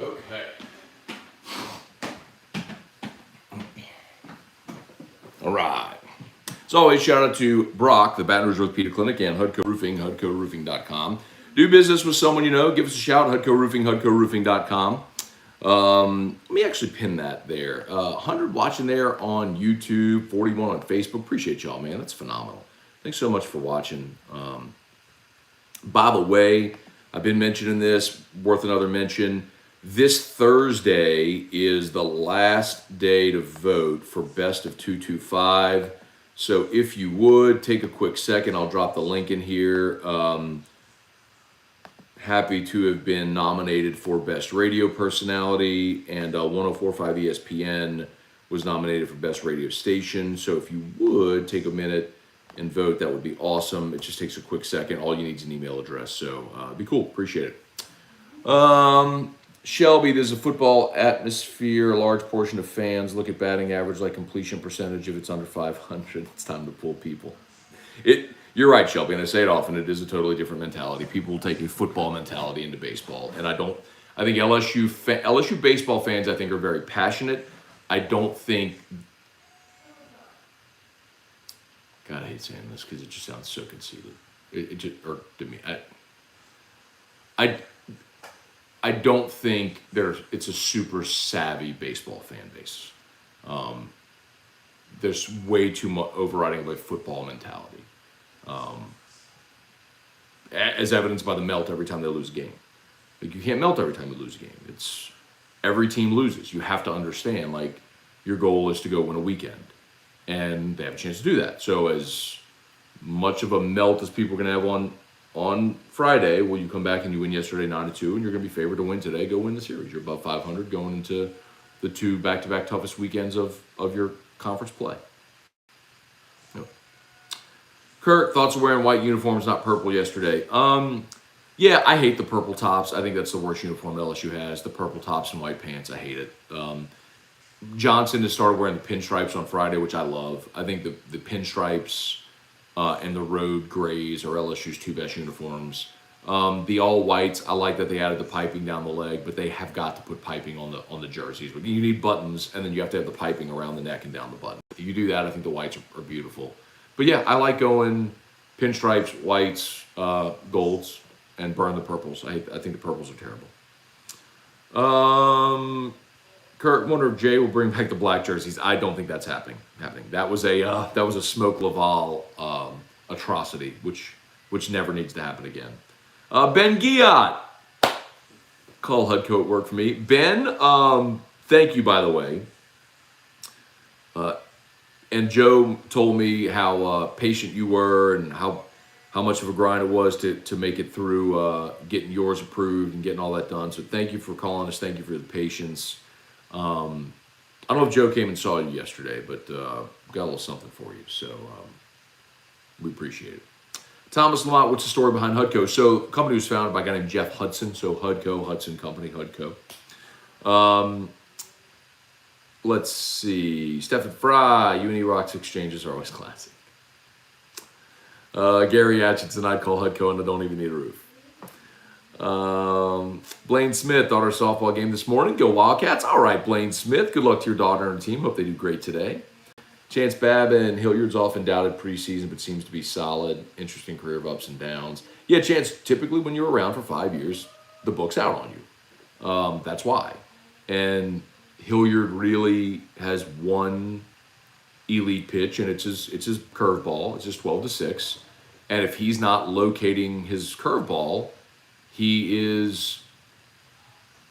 Okay. All right. As always, shout out to Brock, the Baton Rouge Orthopedic Clinic, and Hudco Roofing, HudcoRoofing.com. Do business with someone you know, give us a shout, Hudco Roofing, HudcoRoofing.com. Let me actually pin that there. 100 watching there on YouTube, 41 on Facebook. Appreciate y'all, man. That's phenomenal. Thanks so much for watching. By the way, I've been mentioning this, worth another mention. This Thursday is the last day to vote for Best of 225. So if you would, take a quick second. I'll drop the link in here. Happy to have been nominated for Best Radio Personality, and 1045 ESPN was nominated for Best Radio Station. So if you would, take a minute and vote. That would be awesome. It just takes a quick second. All you need is an email address. So it'd be cool. Appreciate it. Shelby, there's a football atmosphere. A large portion of fans look at batting average like completion percentage. If it's under 500, it's time to pull people. You're right, Shelby, and I say it often. It is a totally different mentality. People will take a football mentality into baseball, and I think LSU baseball fans, I think, are very passionate. I don't think. God, I hate saying this because it just sounds so conceited. It just irked me. I don't think it's a super savvy baseball fan base. There's way too much overriding like football mentality, as evidenced by the melt every time they lose a game. Like, you can't melt every time you lose a game. It's every team loses. You have to understand, like, your goal is to go win a weekend, and they have a chance to do that. So as much of a melt as people are going to have on Friday, well, you come back and you win yesterday 9-2, and you're going to be favored to win today. Go win the series. You're above 500 going into the 2 back-to-back toughest weekends of your conference play. Yep. Kurt, thoughts of wearing white uniforms, not purple yesterday? Yeah, I hate the purple tops. I think that's the worst uniform LSU has. The purple tops and white pants. I hate it. Johnson has started wearing the pinstripes on Friday, which I love. I think the pinstripes and the road grays are LSU's two best uniforms. The all whites, I like that they added the piping down the leg, but they have got to put piping on the jerseys. You need buttons, and then you have to have the piping around the neck and down the button. If you do that, I think the whites are beautiful. But yeah, I like going pinstripes, whites, golds, and burn the purples. I think the purples are terrible. Kurt, wonder if Jay will bring back the black jerseys. I don't think that's happening. That was a Smoke Laval atrocity, which never needs to happen again. Ben Giat, call Hudco at work for me. Ben, thank you, by the way. And Joe told me how patient you were and how much of a grind it was to make it through getting yours approved and getting all that done. So thank you for calling us. Thank you for the patience. I don't know if Joe came and saw you yesterday, but got a little something for you. So we appreciate it. Thomas Lamont, what's the story behind Hudco? So the company was founded by a guy named Jeff Hudson. So Hudco, Hudson Company, Hudco. Let's see. Stephen Fry, UNE Rocks exchanges are always classic. Gary Atchison, I'd call Hudco and I don't even need a roof. Blaine Smith, daughter softball game this morning. Go Wildcats. All right, Blaine Smith. Good luck to your daughter and team. Hope they do great today. Chance Babin, Hilliard's often doubted preseason, but seems to be solid. Interesting career of ups and downs. Yeah, Chance, typically when you're around for 5 years, the book's out on you. That's why. And Hilliard really has one elite pitch, and it's his curveball. It's his 12-6. And if he's not locating his curveball, he's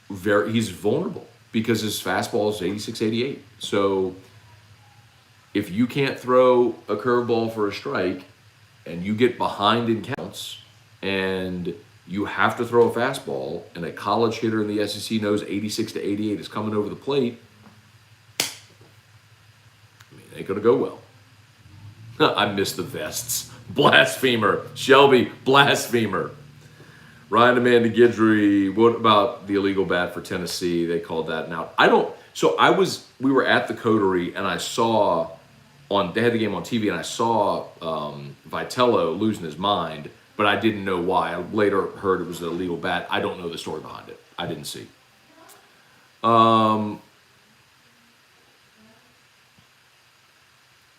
vulnerable because his fastball is 86, 88. So if you can't throw a curveball for a strike and you get behind in counts and you have to throw a fastball and a college hitter in the SEC knows 86 to 88 is coming over the plate, I mean, it ain't going to go well. I miss the vests. Blasphemer. Shelby, blasphemer. Ryan Amanda Guidry, what about the illegal bat for Tennessee? They called that now. We were at the Coterie and I saw they had the game on TV and I saw Vitello losing his mind, but I didn't know why. I later heard it was an illegal bat. I don't know the story behind it. I didn't see.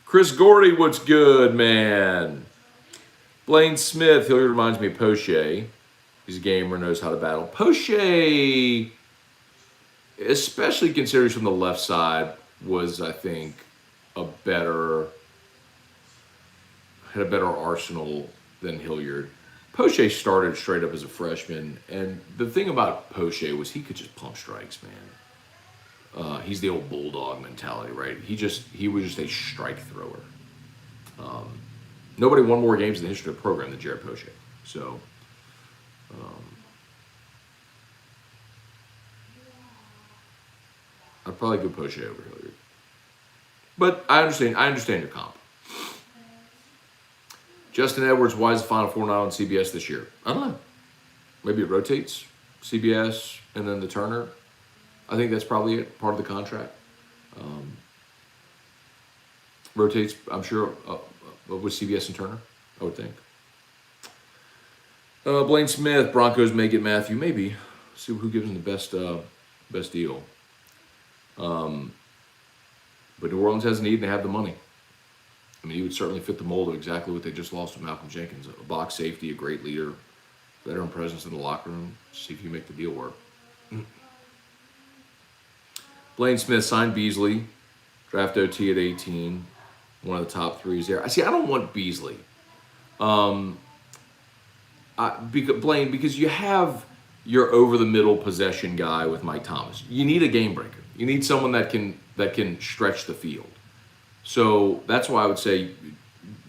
Chris Gordy, what's good, man? Blaine Smith, he reminds me of Poche. He's a gamer, knows how to battle. Poche, especially considering from the left side, was, I think, had a better arsenal than Hilliard. Poche started straight up as a freshman, and the thing about Poche was he could just pump strikes, man. He's the old bulldog mentality, right? He was just a strike thrower. Nobody won more games in the history of the program than Jared Poche. So, I'd probably go Poche over Hilliard. But I understand your comp. Justin Edwards, why is the Final Four not on CBS this year? I don't know. Maybe it rotates. CBS and then the Turner. I think that's probably it. Part of the contract. Rotates, I'm sure, with CBS and Turner, I would think. Blaine Smith, Broncos may get Matthew. Maybe. See who gives him the best deal. But New Orleans has a need and they have the money. I mean, he would certainly fit the mold of exactly what they just lost with Malcolm Jenkins. A box safety, a great leader, veteran presence in the locker room. See if you make the deal work. Blaine Smith signed Beasley. Draft OT at 18. One of the top threes there. I don't want Beasley. Because you have your over-the-middle possession guy with Mike Thomas. You need a game breaker. You need someone that can stretch the field. So that's why I would say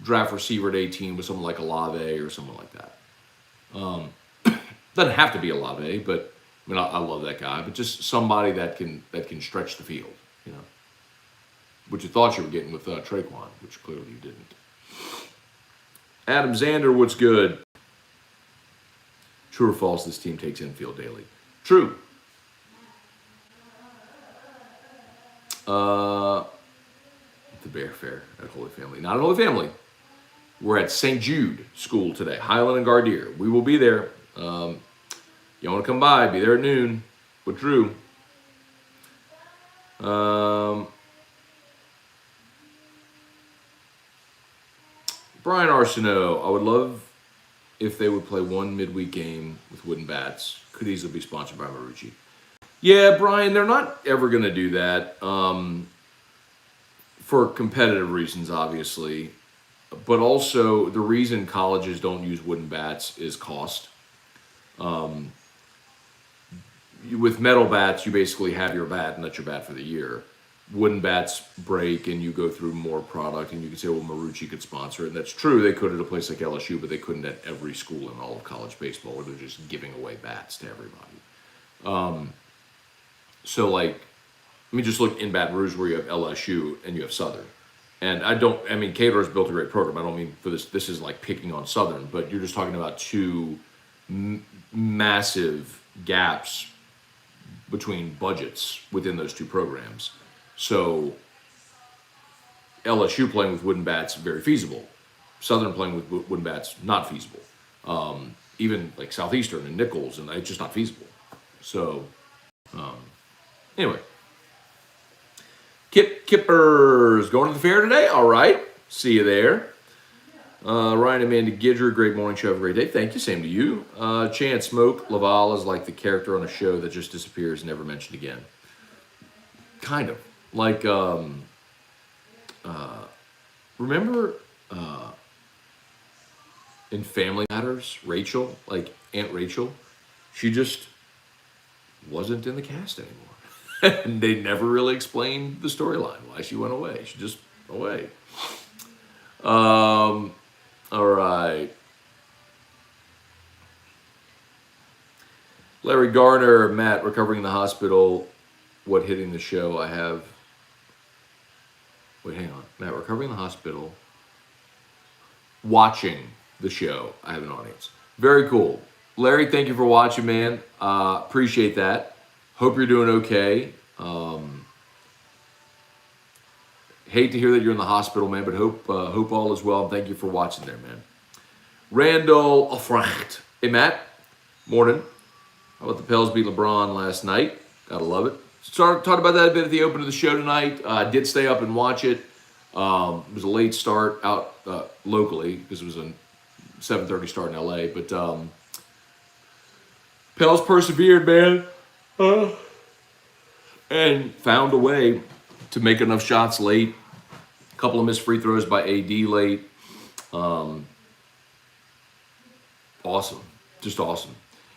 draft receiver at 18 with someone like Olave or someone like that. Doesn't have to be Olave, but I mean I love that guy. But just somebody that can stretch the field, you know. Which you thought you were getting with Traquan, which clearly you didn't. Adam Zander, what's good? True or false, this team takes infield daily? True. The Bear Fair at Holy Family. Not at Holy Family. We're at St. Jude School today, Highland and Gardier. We will be there. You want to come by, be there at noon with Drew. Brian Arsenault, I would love if they would play one midweek game with wooden bats. Could easily be sponsored by Marucci. Yeah, Brian, they're not ever going to do that for competitive reasons, obviously. But also, the reason colleges don't use wooden bats is cost. With metal bats, you basically have your bat, and that's your bat for the year. Wooden bats break, and you go through more product, and you can say, well, Marucci could sponsor it. And that's true. They could at a place like LSU, but they couldn't at every school in all of college baseball where they're just giving away bats to everybody. So, like, I mean, just look in Baton Rouge where you have LSU and you have Southern. And Caterer's built a great program. I don't mean for this is like picking on Southern, but you're just talking about two massive gaps between budgets within those two programs. So LSU playing with wooden bats, very feasible. Southern playing with wooden bats, not feasible. Even like Southeastern and Nichols, and it's just not feasible. So anyway. Kippers going to the fair today? All right. See you there. Ryan and Amanda Gidger, great morning show. Have a great day. Thank you. Same to you. Chance Smoke Laval is like the character on a show that just disappears, never mentioned again. Kind of. Like, remember in Family Matters, Rachel, like Aunt Rachel? She just wasn't in the cast anymore. And they never really explained the storyline, why she went away. She just away. All right. Larry Garner, Matt, recovering in the hospital. What hitting the show? I have. Wait, hang on. Matt, recovering in the hospital. Watching the show. I have an audience. Very cool. Larry, thank you for watching, man. Appreciate that. Hope you're doing okay. Hate to hear that you're in the hospital, man, but hope all is well. Thank you for watching there, man. Randall Alfrecht. Hey, Matt. Morning. How about the Pels beat LeBron last night? Gotta love it. Talked about that a bit at the open of the show tonight. I did stay up and watch it. It was a late start out locally because it was a 7:30 start in LA. But Pels persevered, man. And found a way to make enough shots late. A couple of missed free throws by AD late. Awesome. Just awesome.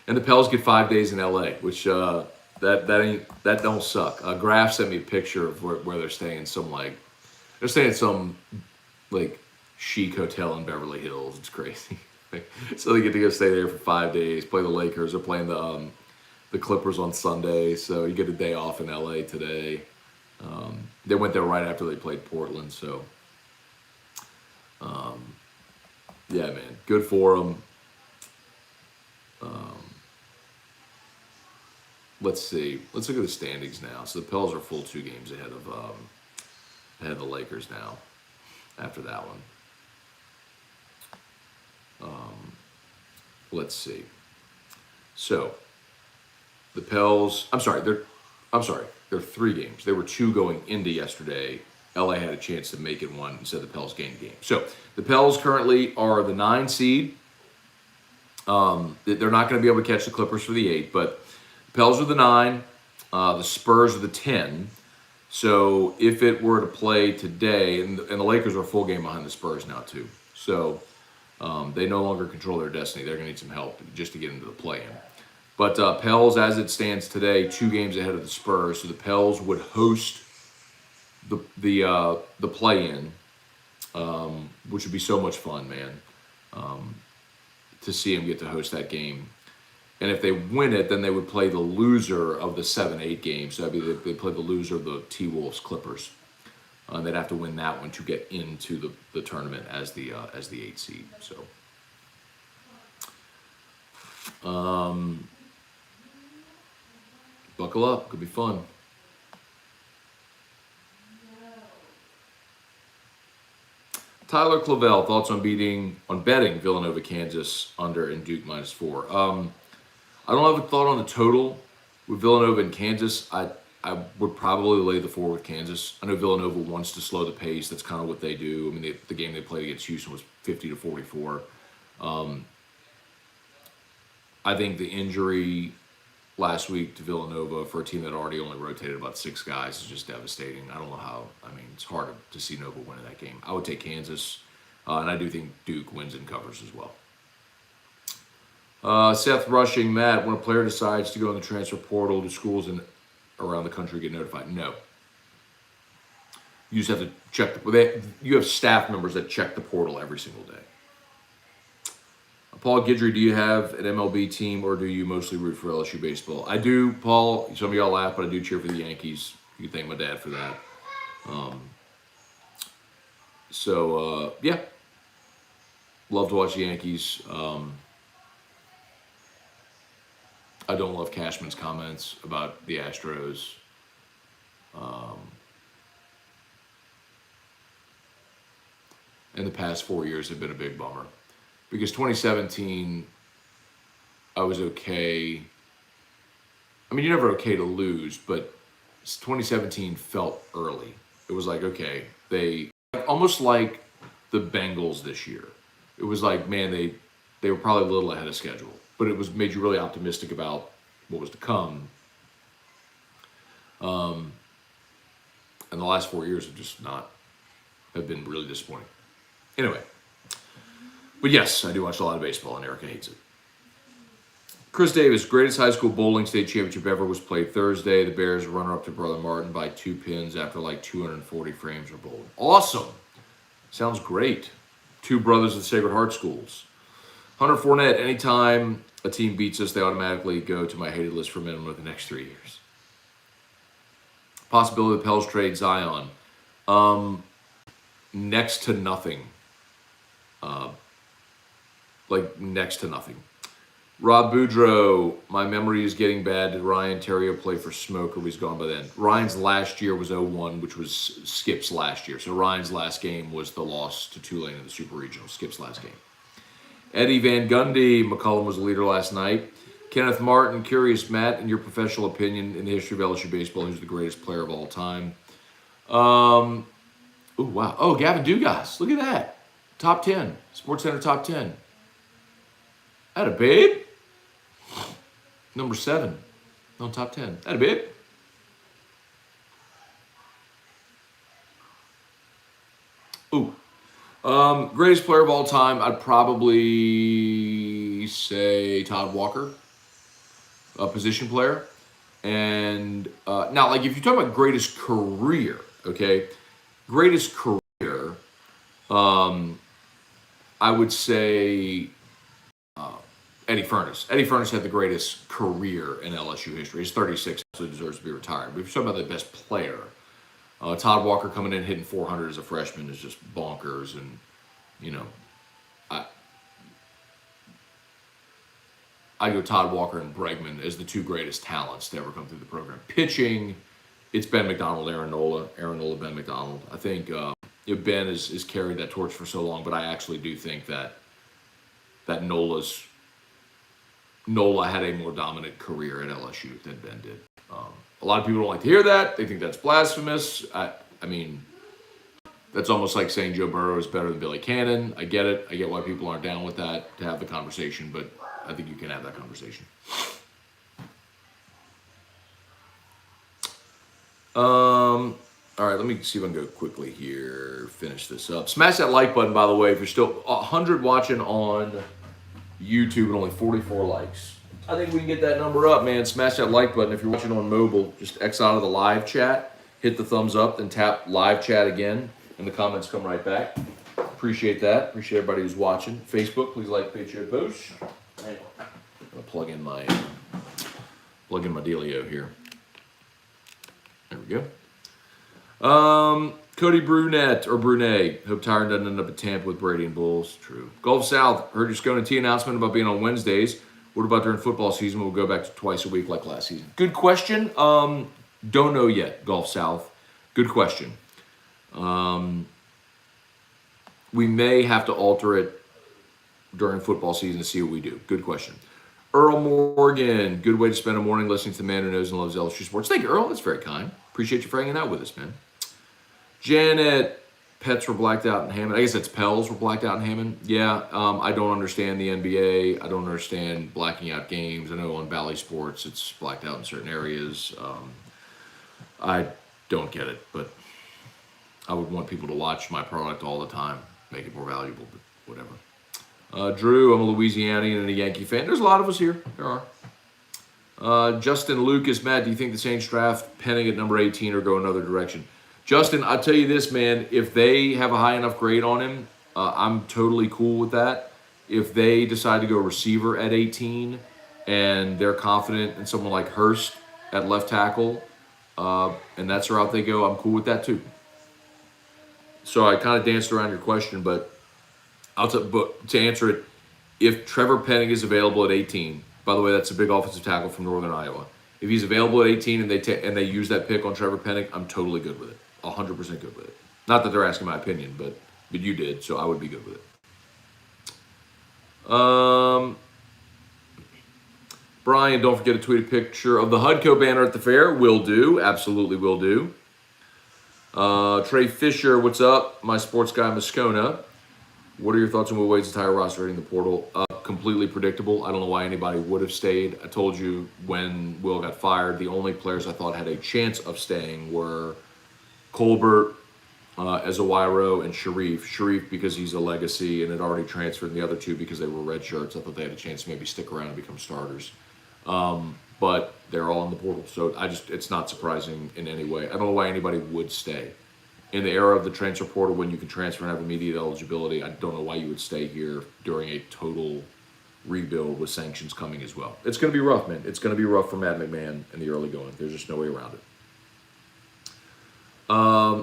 And the Pels get 5 days in LA, which that don't suck. Graf sent me a picture of where they're staying. They're staying at some like chic hotel in Beverly Hills. It's crazy. So they get to go stay there for 5 days, play the Lakers. They're playing the Clippers on Sunday, so you get a day off in LA today. They went there right after they played Portland, so yeah, man, good for them. Let's see. Let's look at the standings now. So the Pels are full 2 games ahead of the Lakers now. After that one, let's see. So the Pels. They're 3 games. They were 2 going into yesterday. LA had a chance to make it 1 instead the Pels gained the game. So the Pels currently are the 9 seed. They're not going to be able to catch the Clippers for the 8, but the Pels are the 9. The Spurs are the 10. So if it were to play today, and the Lakers are a full game behind the Spurs now too. So they no longer control their destiny. They're going to need some help just to get into the play-in. But Pels, as it stands today, 2 games ahead of the Spurs. So the Pels would host the play-in, which would be so much fun, man, to see them get to host that game. And if they win it, then they would play the loser of the 7-8 game. So that'd be they play the loser of the T-Wolves Clippers. They'd have to win that one to get into the tournament as the 8 seed. So, buckle up, could be fun. Tyler Clavel, thoughts on betting Villanova, Kansas under and Duke -4. I don't have a thought on the total with Villanova and Kansas. I would probably lay the 4 with Kansas. I know Villanova wants to slow the pace. That's kind of what they do. I mean, the game they played against Houston was 50-44. I think the injury last week to Villanova for a team that already only rotated about 6 guys is just devastating. I don't know how. I mean, it's hard to see Nova winning that game. I would take Kansas, and I do think Duke wins and covers as well. Seth Rushing, Matt, when a player decides to go in the transfer portal, do schools around the country get notified? No. You just have to check. You have staff members that check the portal every single day. Paul Guidry, do you have an MLB team or do you mostly root for LSU baseball? I do, Paul. Some of y'all laugh, but I do cheer for the Yankees. You can thank my dad for that. Yeah. Love to watch the Yankees. I don't love Cashman's comments about the Astros. In the past 4 years have been a big bummer. Because 2017, I was okay. I mean, you're never okay to lose, but 2017 felt early. It was like, okay, they almost like the Bengals this year. It was like, man, they were probably a little ahead of schedule, but it was made you really optimistic about what was to come. And the last 4 years have been really disappointing. Anyway. But yes, I do watch a lot of baseball, and Erica hates it. Chris Davis, greatest high school bowling state championship ever was played Thursday. The Bears runner-up to Brother Martin by 2 pins after like 240 frames were bowled. Awesome. Sounds great. 2 brothers of the Sacred Heart schools. Hunter Fournette, anytime a team beats us, they automatically go to my hated list for minimum of the next 3 years. Possibility of the Pels trade Zion. Next to nothing. Next to nothing. Rob Boudreau, my memory is getting bad. Did Ryan Terrio play for Smoke or was he gone by then? Ryan's last year was 0-1, which was Skip's last year. So Ryan's last game was the loss to Tulane in the Super Regional, Skip's last game. Eddie Van Gundy, McCullum was the leader last night. Kenneth Martin, curious, Matt, in your professional opinion in the history of LSU baseball, who's the greatest player of all time? Oh, wow. Oh, Gavin Dugas. Look at that. Top 10. SportsCenter top 10. Atta babe. Number 7. No, top 10. Atta babe. Ooh. Greatest player of all time, I'd probably say Todd Walker. A position player. And now, like, if you're talking about greatest career, okay? Greatest career, I would say Eddie Furness. Eddie Furness had the greatest career in LSU history. He's 36, so he deserves to be retired. But if you're talking about the best player, Todd Walker coming in hitting 400 as a freshman is just bonkers. And, you know, I go Todd Walker and Bregman as the 2 greatest talents to ever come through the program. Pitching, it's Ben McDonald, Aaron Nola, Ben McDonald. I think Ben has carried that torch for so long, but I actually do think that Nola had a more dominant career at LSU than Ben did. A lot of people don't like to hear that. They think that's blasphemous. I mean, that's almost like saying Joe Burrow is better than Billy Cannon. I get it. I get why people aren't down with that to have the conversation, but I think you can have that conversation. All right, let me see if I can go quickly here, finish this up. Smash that like button, by the way, if you're still 100 watching on YouTube and only 44 likes. I think we can get that number up, man. Smash that like button. If you're watching on mobile, just X out of the live chat, hit the thumbs up, then tap live chat again, and the comments come right back. Appreciate that. Appreciate everybody who's watching. Facebook, please like, page, share, post. I'm gonna plug in my dealio here. There we go. Cody Brunette or Brunet. Hope Tyron doesn't end up at Tampa with Brady and Bulls. True. Gulf South. Heard your Scone and T announcement about being on Wednesdays. What about during football season? We'll go back to twice a week like last season. Good question. Don't know yet, Gulf South. Good question. We may have to alter it during football season to see what we do. Good question. Earl Morgan. Good way to spend a morning listening to the man who knows and loves LSU sports. Thank you, Earl. That's very kind. Appreciate you for hanging out with us, man. Janet, pets were blacked out in Hammond. I guess that's Pels were blacked out in Hammond. Yeah, I don't understand the NBA. I don't understand blacking out games. I know on Valley Sports it's blacked out in certain areas. I don't get it, but I would want people to watch my product all the time, make it more valuable, but whatever. Drew, I'm a Louisianian and a Yankee fan. There's a lot of us here. There are. Justin Lucas, Matt, do you think the Saints draft Penning at number 18 or go another direction? Justin, I'll tell you this, man. If they have a high enough grade on him, I'm totally cool with that. If they decide to go receiver at 18 and they're confident in someone like Hurst at left tackle, and that's the route they go, I'm cool with that too. So I kind of danced around your question, but but to answer it, if Trevor Penning is available at 18, by the way, that's a big offensive tackle from Northern Iowa. If he's available at 18 and they use that pick on Trevor Penning, I'm totally good with it. 100% good with it. Not that they're asking my opinion, but you did, so I would be good with it. Brian, don't forget to tweet a picture of the Hudco banner at the fair. Will do. Absolutely will do. Trey Fisher, what's up? My sports guy, Moscona. What are your thoughts on Will Wade's entire roster hitting the portal? Completely predictable. I don't know why anybody would have stayed. I told you when Will got fired, the only players I thought had a chance of staying were Colbert, Azawairo, and Sharif. Sharif because he's a legacy and had already transferred, and the other two because they were red shirts. I thought they had a chance to maybe stick around and become starters. But they're all in the portal, so it's not surprising in any way. I don't know why anybody would stay. In the era of the transfer portal, when you can transfer and have immediate eligibility, I don't know why you would stay here during a total rebuild with sanctions coming as well. It's going to be rough, man. It's going to be rough for Matt McMahon in the early going. There's just no way around it.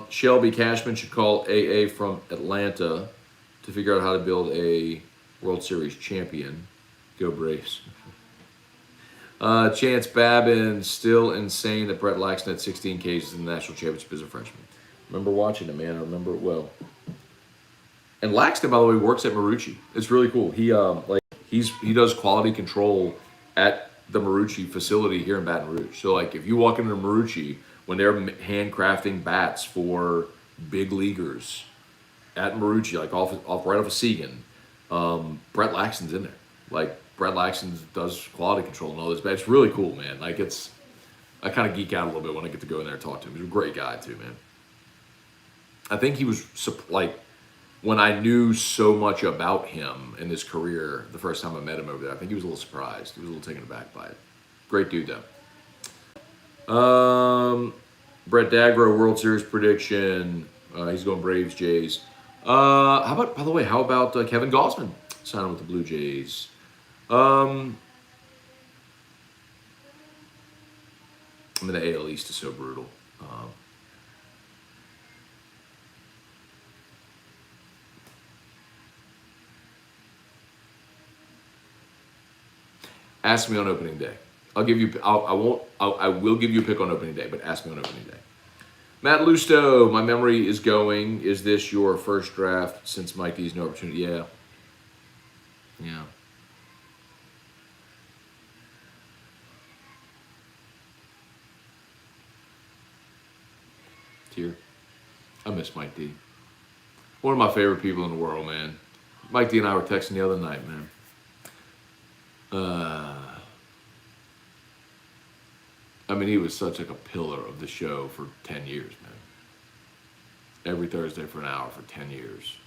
Shelby Cashman should call AA from Atlanta to figure out how to build a World Series champion. Go Braves. Chance Babin, still insane that Brett Laxton had 16 cases in the national championship as a freshman. Remember watching it, man. I remember it well. And Laxton, by the way, works at Marucci. It's really cool. He does quality control at the Marucci facility here in Baton Rouge. So if you walk into Marucci when they're handcrafting bats for big leaguers at Marucci, right off of Segan, Brett Laxton's in there. Brett Laxton does quality control and all this, but it's really cool, man. I kind of geek out a little bit when I get to go in there and talk to him. He's a great guy too, man. I think he was when I knew so much about him in his career the first time I met him over there, I think he was a little surprised. He was a little taken aback by it. Great dude, though. Brett Dagro, World Series prediction. He's going Braves, Jays. How about Kevin Gausman signing with the Blue Jays? The AL East is so brutal. Ask me on opening day. I will give you a pick on opening day, but ask me on opening day. Matt Lusto, my memory is going. Is this your first draft since Mike D's no opportunity? Yeah. Tear. I miss Mike D. One of my favorite people in the world, man. Mike D and I were texting the other night, man. He was such a pillar of the show for 10 years, man. Every Thursday for an hour for 10 years,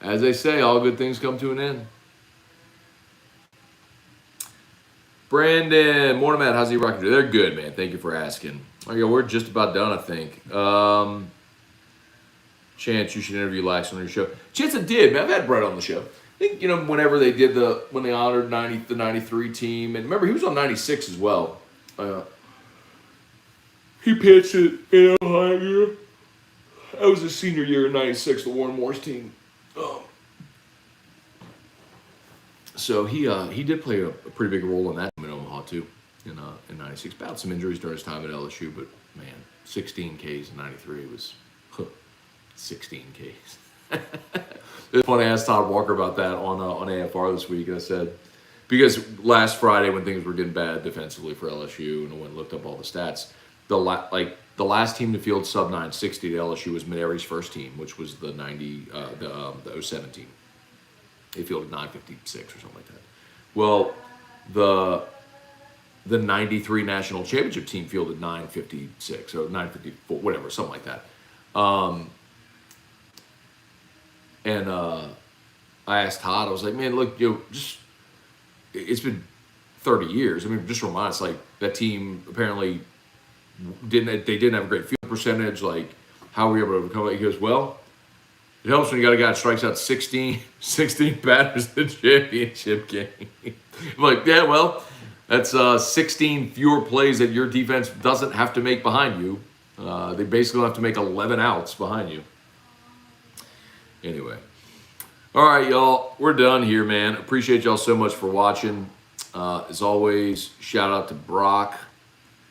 As they say, all good things come to an end. Brandon, morning, Matt. How's the Rocket? They're good, man. Thank you for asking. We're just about done, I think. Chance, you should interview Laxton on your show. Chance, I did, man. I've had Brett on the show. think, whenever when they honored the 93 team, and remember, he was on 96 as well. He pitched it in Ohio. That was his senior year in 96, the Warren Morris team. So he did play a pretty big role in that in Omaha, too, in 96. Battled some injuries during his time at LSU, but, man, 16 Ks in 93 was 16 Ks. It was funny. I asked Todd Walker about that on AFR this week, and I said, because last Friday when things were getting bad defensively for LSU, and I went and looked up all the stats, the last team to field sub 960 to LSU was Mineri's first team, which was the 07 team. They fielded 956 or something like that. Well, the 93 national championship team fielded 956 or 954, whatever, something like that. And I asked Todd, I was like, man, look, it's been 30 years. I mean, just remind us, like, that team apparently didn't have a great field percentage. Like, how were we able to overcome it? He goes, well, it helps when you got a guy that strikes out 16 batters in the championship game. I'm like, yeah, well, that's 16 fewer plays that your defense doesn't have to make behind you. They basically have to make 11 outs behind you. Anyway. All right, y'all. We're done here, man. Appreciate y'all so much for watching. As always, shout out to Brock,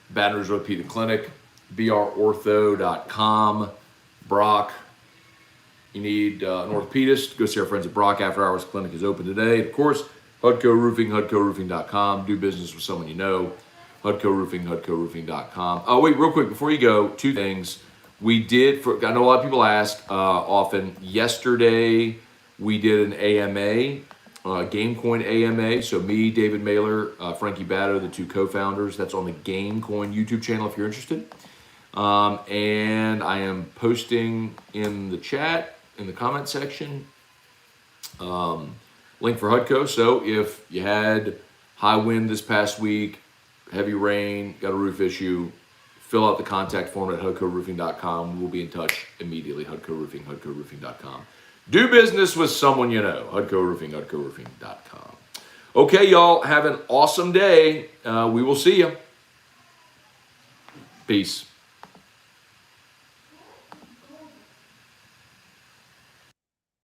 Baton Rouge Orthopedic Clinic, brortho.com. Brock, you need an orthopedist, go see our friends at Brock. After Hours Clinic is open today. Of course, Hudco Roofing, hudcoroofing.com. Do business with someone you know. Hudco Roofing, hudcoroofing.com. Oh, wait, real quick, before you go, two things. I know a lot of people ask often. Yesterday, we did an AMA, GameCoin AMA. So me, David Mailer, Frankie Batto, the two co-founders. That's on the GameCoin YouTube channel if you're interested. And I am posting in the chat, in the comment section, link for Hudco. So if you had high wind this past week, heavy rain, got a roof issue, fill out the contact form at hudcoroofing.com. We'll be in touch immediately. Hudco Roofing, hudcoroofing.com. Do business with someone you know. Hudco Roofing, hudcoroofing.com. Okay, y'all. Have an awesome day. We will see you. Peace.